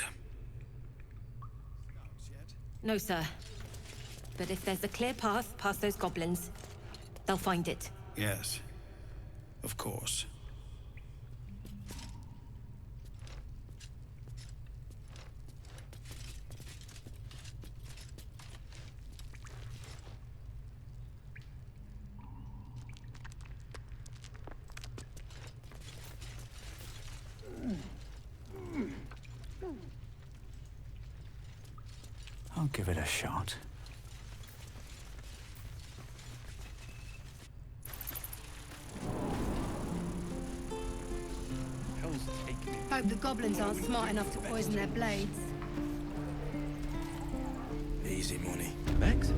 No, sir. But if there's a clear path past those goblins, they'll find it. Yes, of course. I'll give it a shot. Hope the goblins aren't smart enough to poison their blades. Easy money. Max?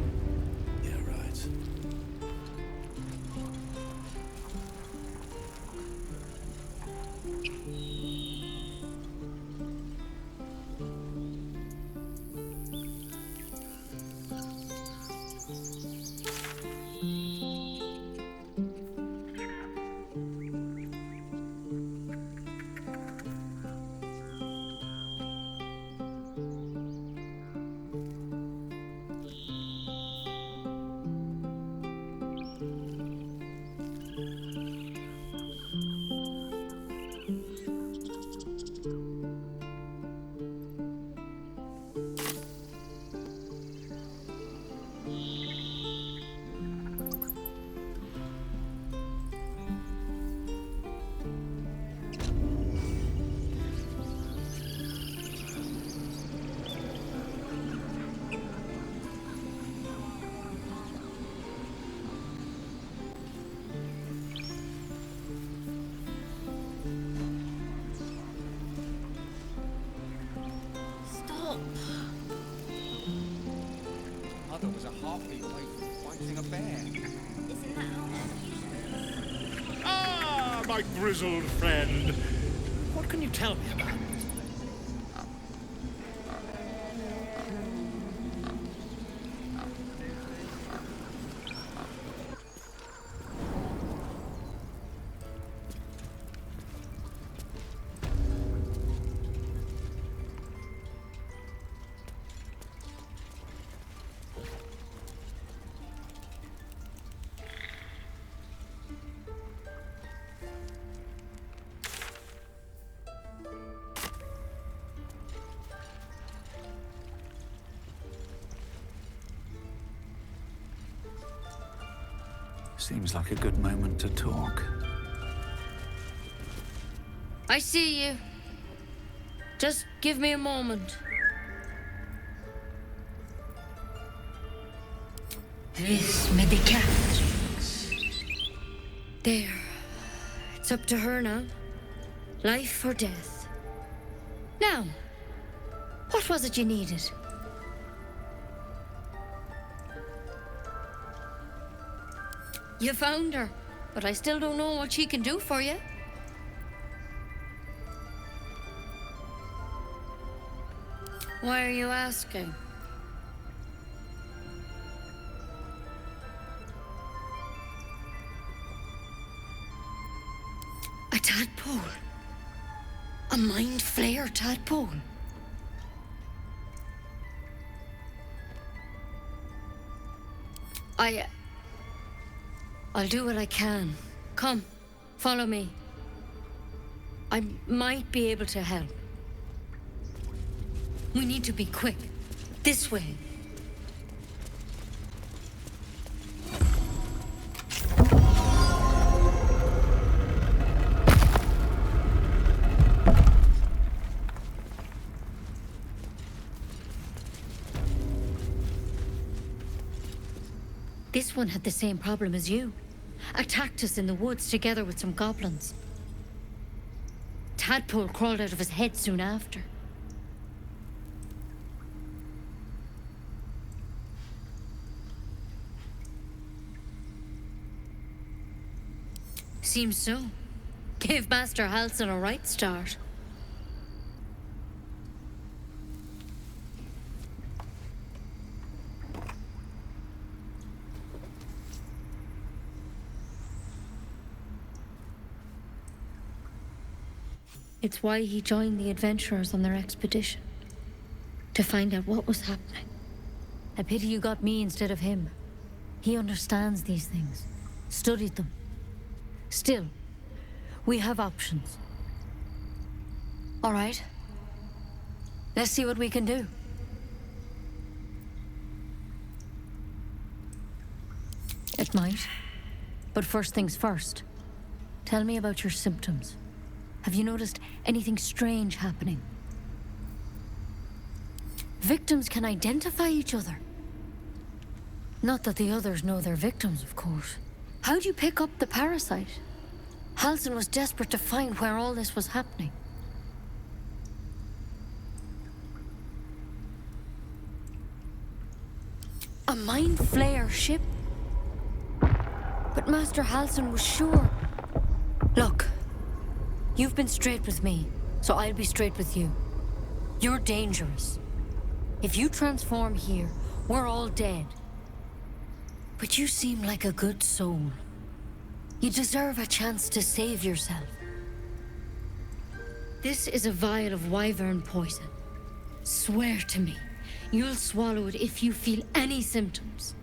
Yeah, right. brother was a heartbeat away from fighting a bear. Isn't that how men Ah, my grizzled friend. What can you tell me about it? Seems like a good moment to talk. I see you. Just give me a moment. This medicament. There. It's up to her now. Life or death. Now, what was it you needed? You found her, but I still don't know what she can do for you. Why are you asking? A tadpole? A mind flayer tadpole? I'll do what I can. Come, follow me. I might be able to help. We need to be quick. This way. This one had the same problem as you. Attacked us in the woods together with some goblins. Tadpole crawled out of his head soon after. Seems so. Gave Master Halsin a right start. It's why he joined the adventurers on their expedition. To find out what was happening. A pity you got me instead of him. He understands these things. Studied them. Still, we have options. All right. Let's see what we can do. It might. But first things first. Tell me about your symptoms. Have you noticed anything strange happening? Victims can identify each other. Not that the others know they're victims, of course. How'd you pick up the parasite? Halsin was desperate to find where all this was happening. A mind flayer ship? But Master Halsin was sure. Look. You've been straight with me, so I'll be straight with you. You're dangerous. If you transform here, we're all dead. But you seem like a good soul. You deserve a chance to save yourself. This is a vial of wyvern poison. Swear to me, you'll swallow it if you feel any symptoms.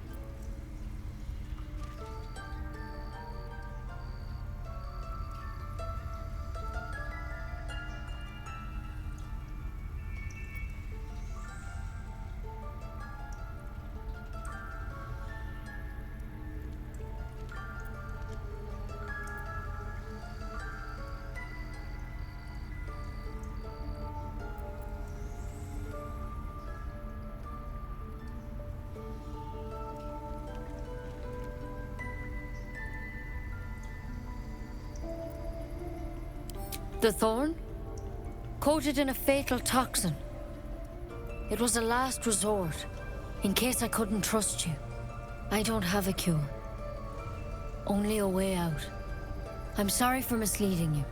The thorn? Coated in a fatal toxin. It was a last resort. In case I couldn't trust you, I don't have a cure. Only a way out. I'm sorry for misleading you,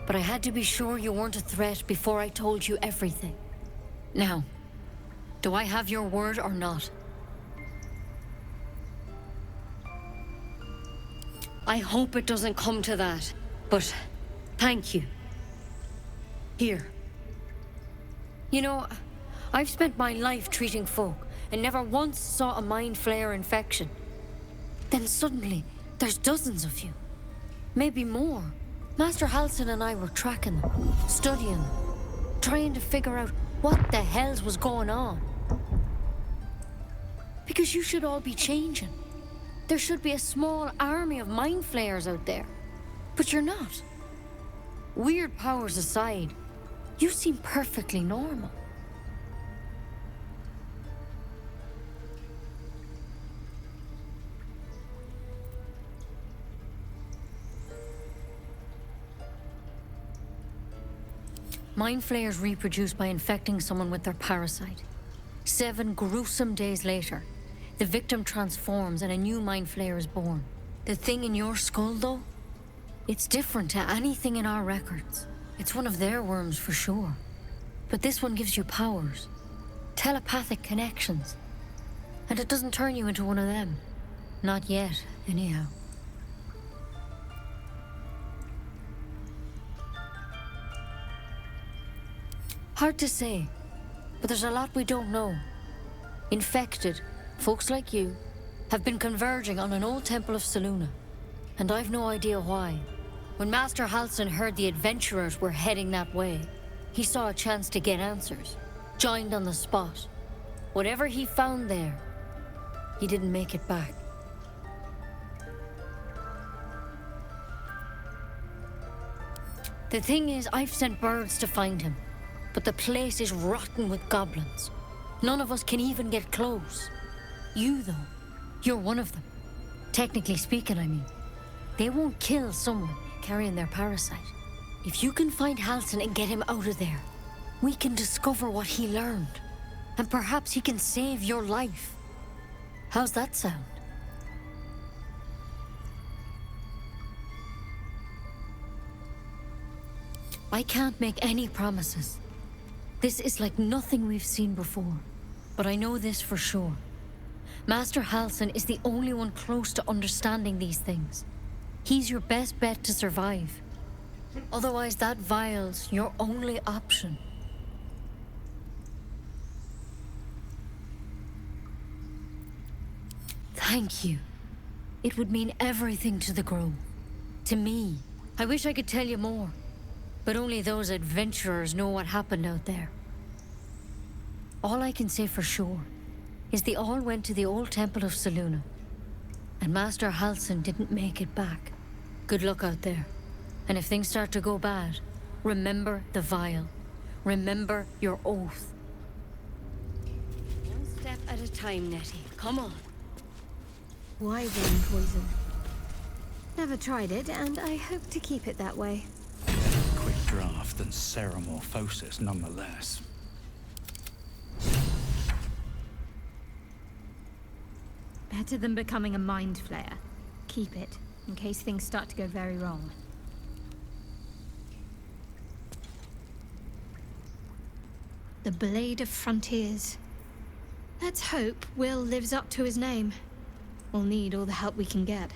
but I had to be sure you weren't a threat before I told you everything. Now, do I have your word or not? I hope it doesn't come to that, but thank you. Here. You know, I've spent my life treating folk and never once saw a mind flare infection. Then suddenly, there's dozens of you. Maybe more. Master Halsin and I were tracking them, studying them, trying to figure out what the hells was going on. Because you should all be changing. There should be a small army of mind flayers out there. But you're not. Weird powers aside, you seem perfectly normal. Mind flayers reproduce by infecting someone with their parasite. 7 gruesome days later, the victim transforms and a new mind flayer is born. The thing in your skull, though? It's different to anything in our records. It's one of their worms for sure. But this one gives you powers. Telepathic connections. And it doesn't turn you into one of them. Not yet, anyhow. Hard to say, but there's a lot we don't know. Infected, folks like you, have been converging on an old temple of Selûne, and I've no idea why. When Master Halsin heard the adventurers were heading that way, he saw a chance to get answers, joined on the spot. Whatever he found there, he didn't make it back. The thing is, I've sent birds to find him. But the place is rotten with goblins. None of us can even get close. You, though, you're one of them. Technically speaking, I mean. They won't kill someone carrying their parasite. If you can find Halsin and get him out of there, we can discover what he learned. And perhaps he can save your life. How's that sound? I can't make any promises. This is like nothing we've seen before. But I know this for sure. Master Halsin is the only one close to understanding these things. He's your best bet to survive. Otherwise, that vial's your only option. Thank you. It would mean everything to the Grove. To me. I wish I could tell you more. But only those adventurers know what happened out there. All I can say for sure is they all went to the old temple of Selûne. And Master Halsin didn't make it back. Good luck out there. And if things start to go bad, remember the vial. Remember your oath. One step at a time, Nettie. Come on. Wyvern poison. Never tried it, and I hope to keep it that way. Quick draft and ceremorphosis nonetheless. Better than becoming a mind flayer. Keep it, in case things start to go very wrong. The Blade of Frontiers. Let's hope Will lives up to his name. We'll need all the help we can get.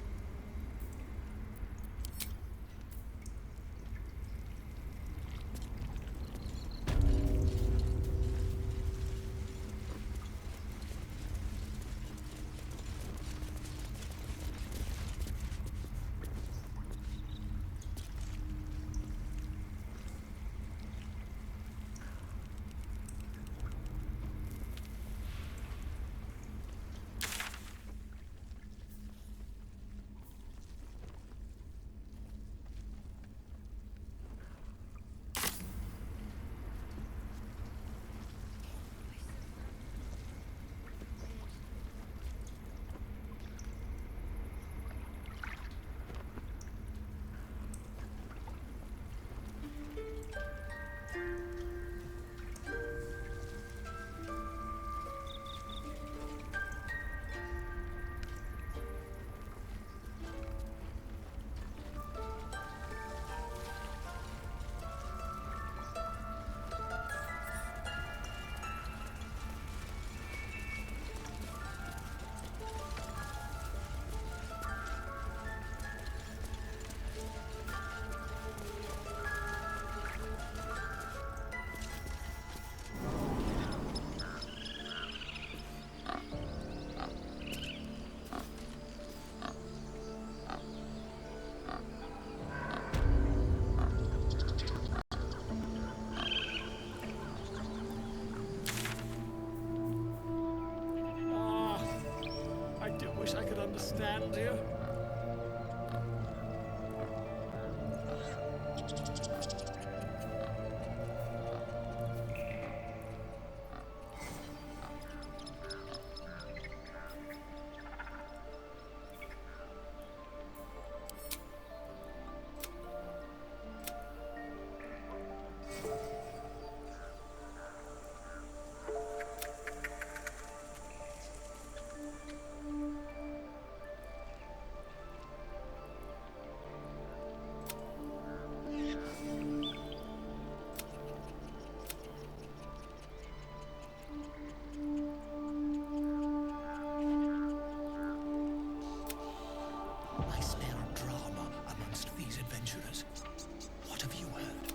wish I could understand you. I smell drama amongst these adventurers. What have you heard?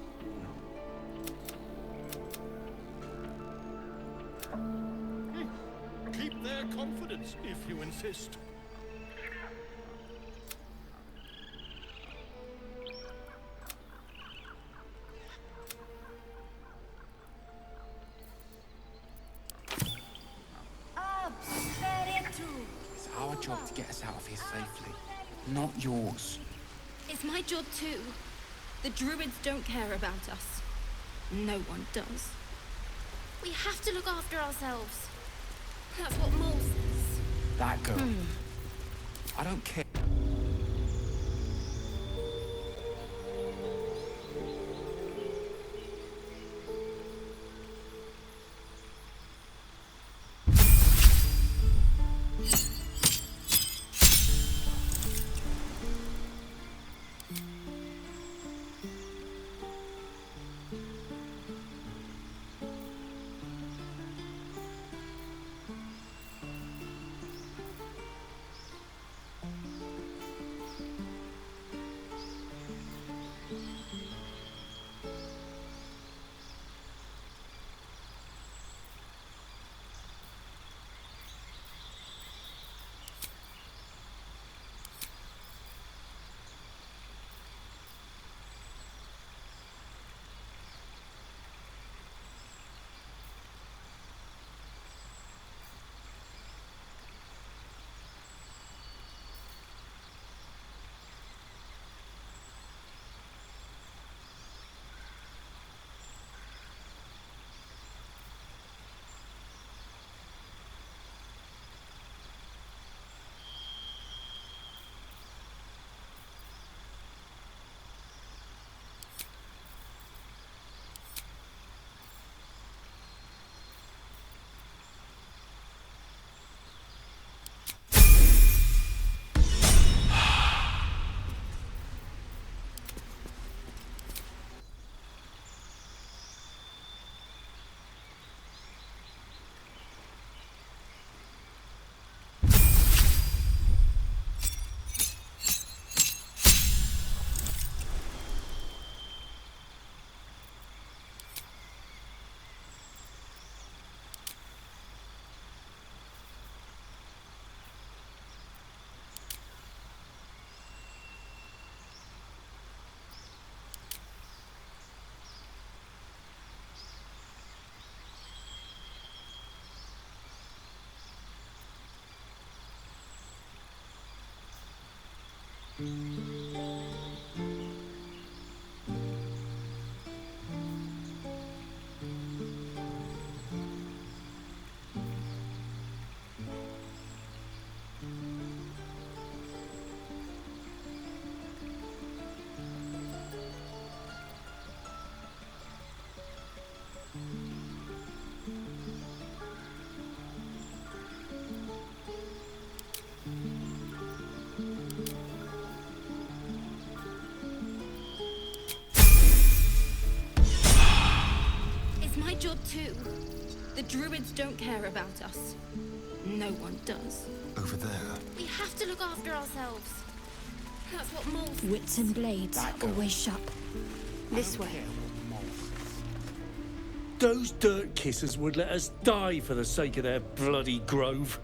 Keep their confidence, if you insist. It's our job to get us out of here safely, not yours. It's my job too. The druids don't care about us. No one does. We have to look after ourselves. That's what Mole says. That girl. I don't care. Job too. The druids don't care about us. No one does. Over there. We have to look after ourselves. That's what Mole says. Wits and blades, always sharp. This way. Those dirt kissers would let us die for the sake of their bloody grove.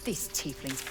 These tieflings.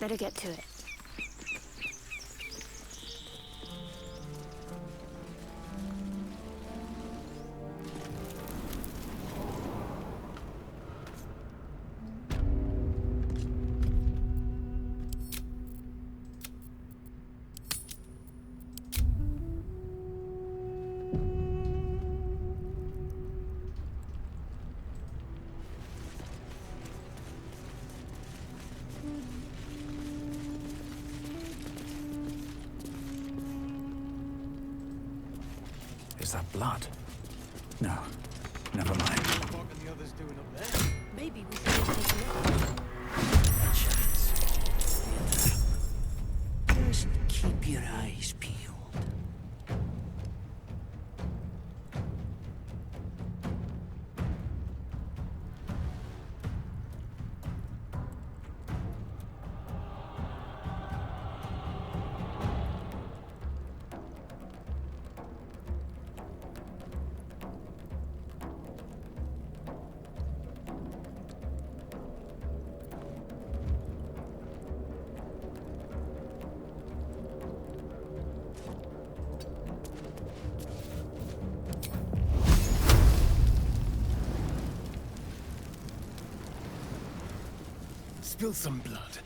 Better get to it. Is that blood? No. Never mind. What are the others doing up there? Maybe we should take a look. Just keep your eyes peeled. Spill some blood.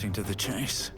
cutting to the chase.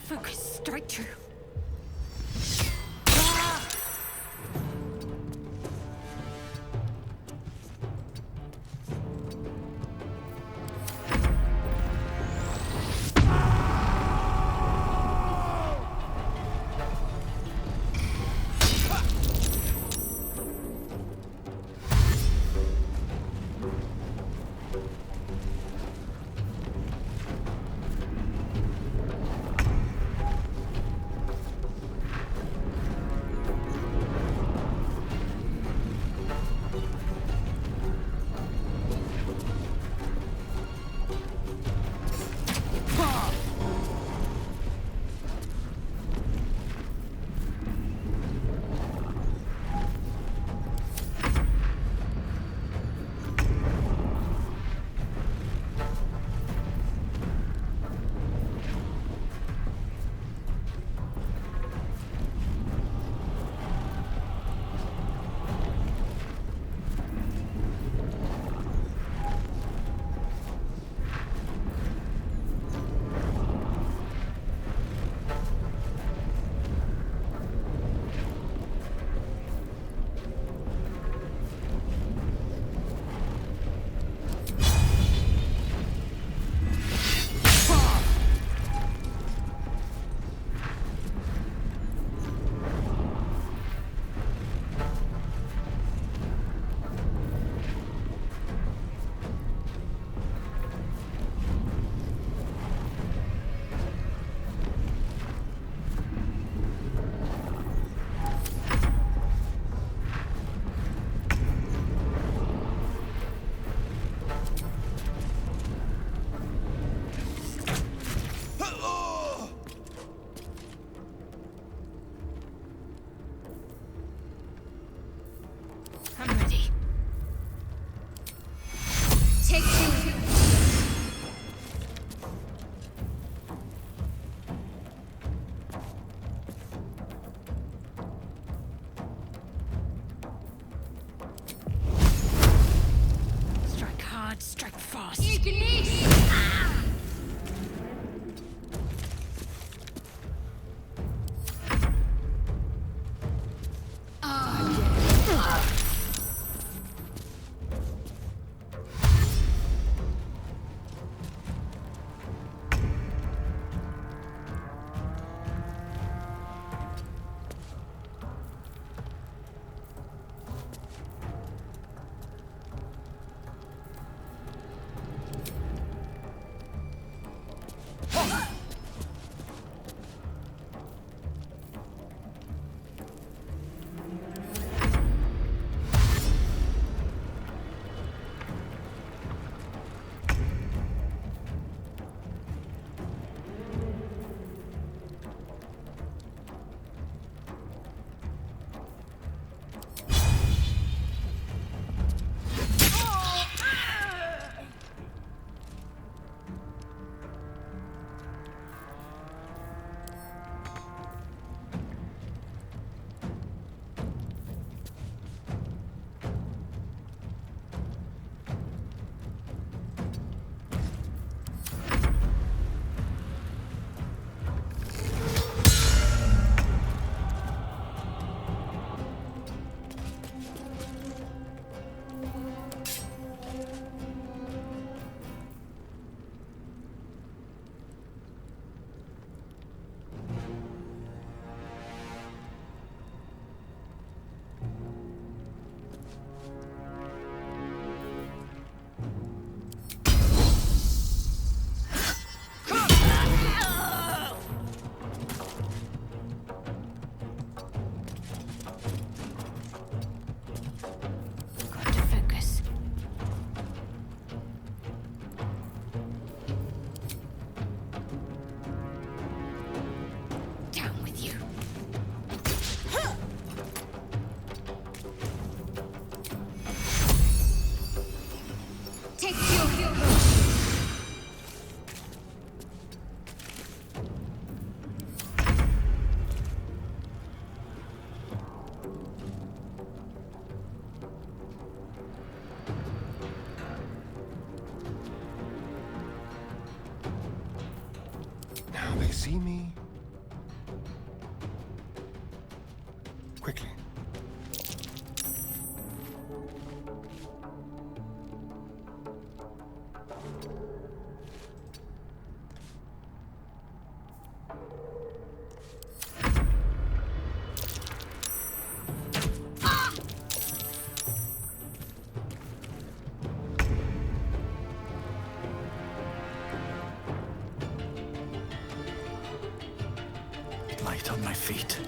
Focus, straight through. they see me? Quickly. Light on my feet.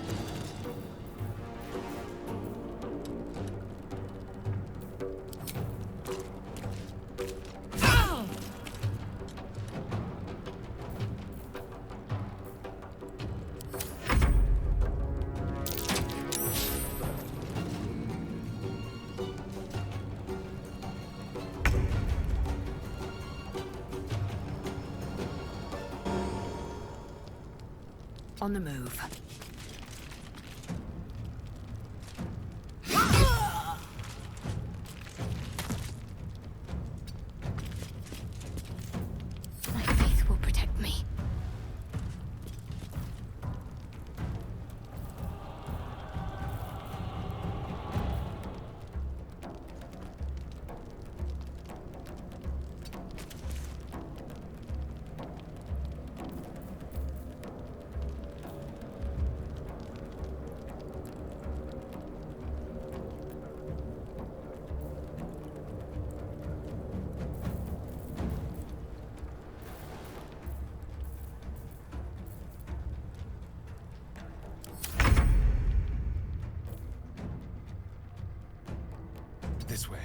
On the move. My faith will protect me. This way.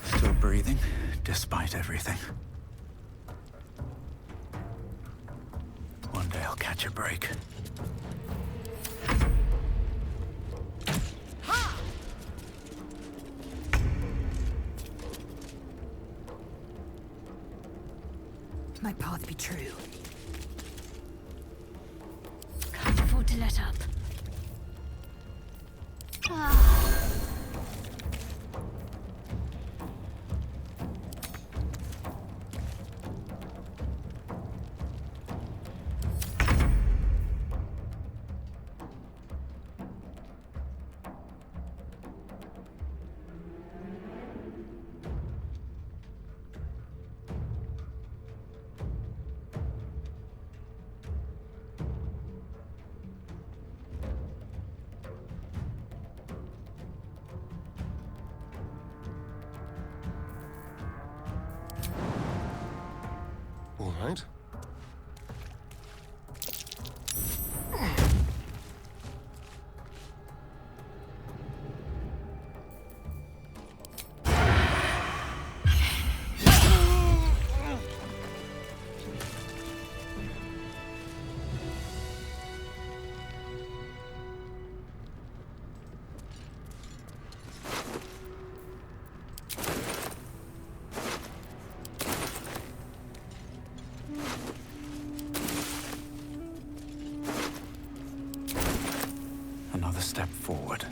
Still breathing, despite everything. One day I'll catch a break. My path be true. Can't afford to let up. All right. Another step forward.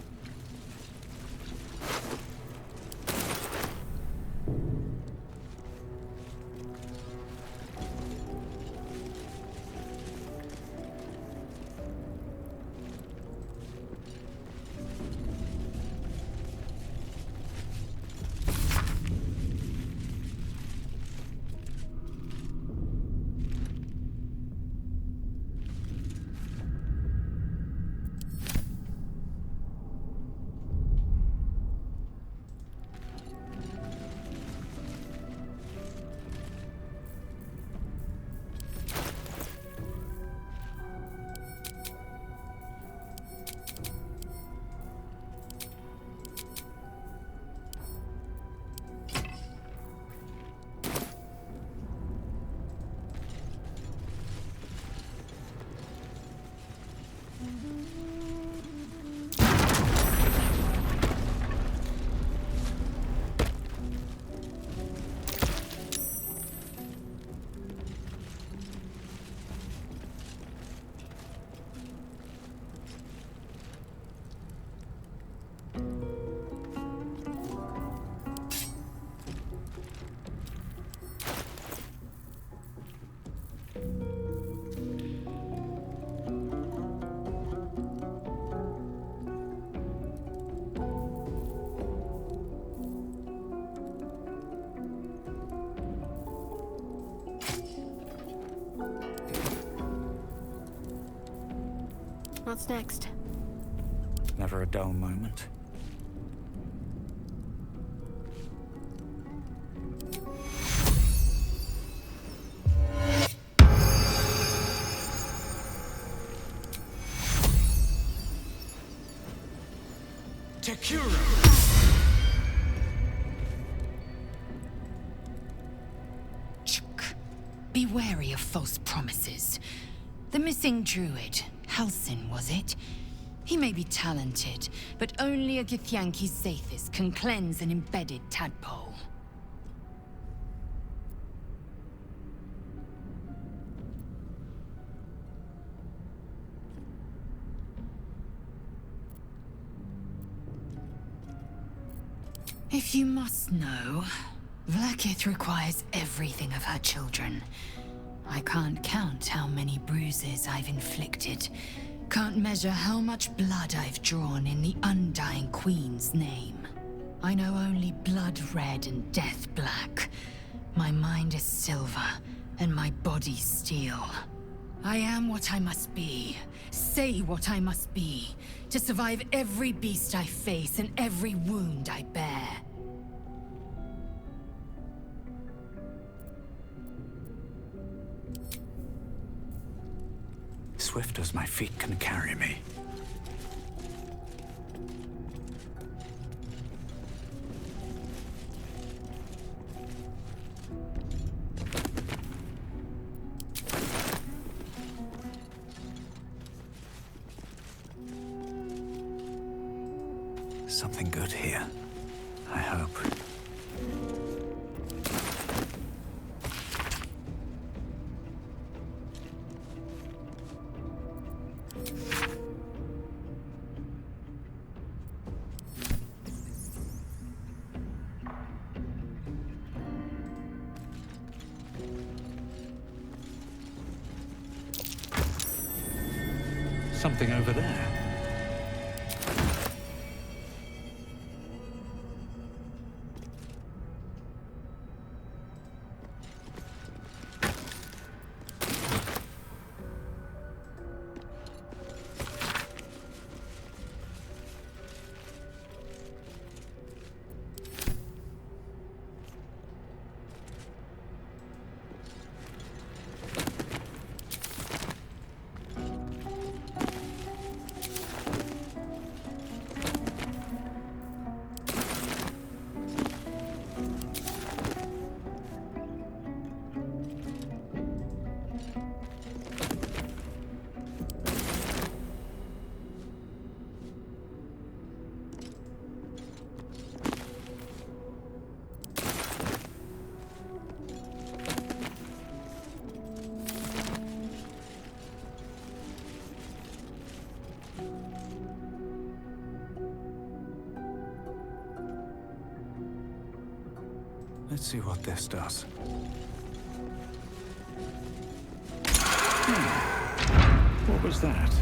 What's next? Never a dull moment. Be wary of false promises. The missing druid, Halsin, was it? He may be talented, but only a Githyanki's Zathis can cleanse an embedded tadpole. If you must know, Vlaakith requires everything of her children. I can't count how many bruises I've inflicted. Can't measure how much blood I've drawn in the Undying Queen's name. I know only blood red and death black. My mind is silver, and my body steel. I am what I must be, say what I must be, to survive every beast I face and every wound I bear. Swift as my feet can carry me. Something good here, I hope. Something over there. Let's see what this does. What was that?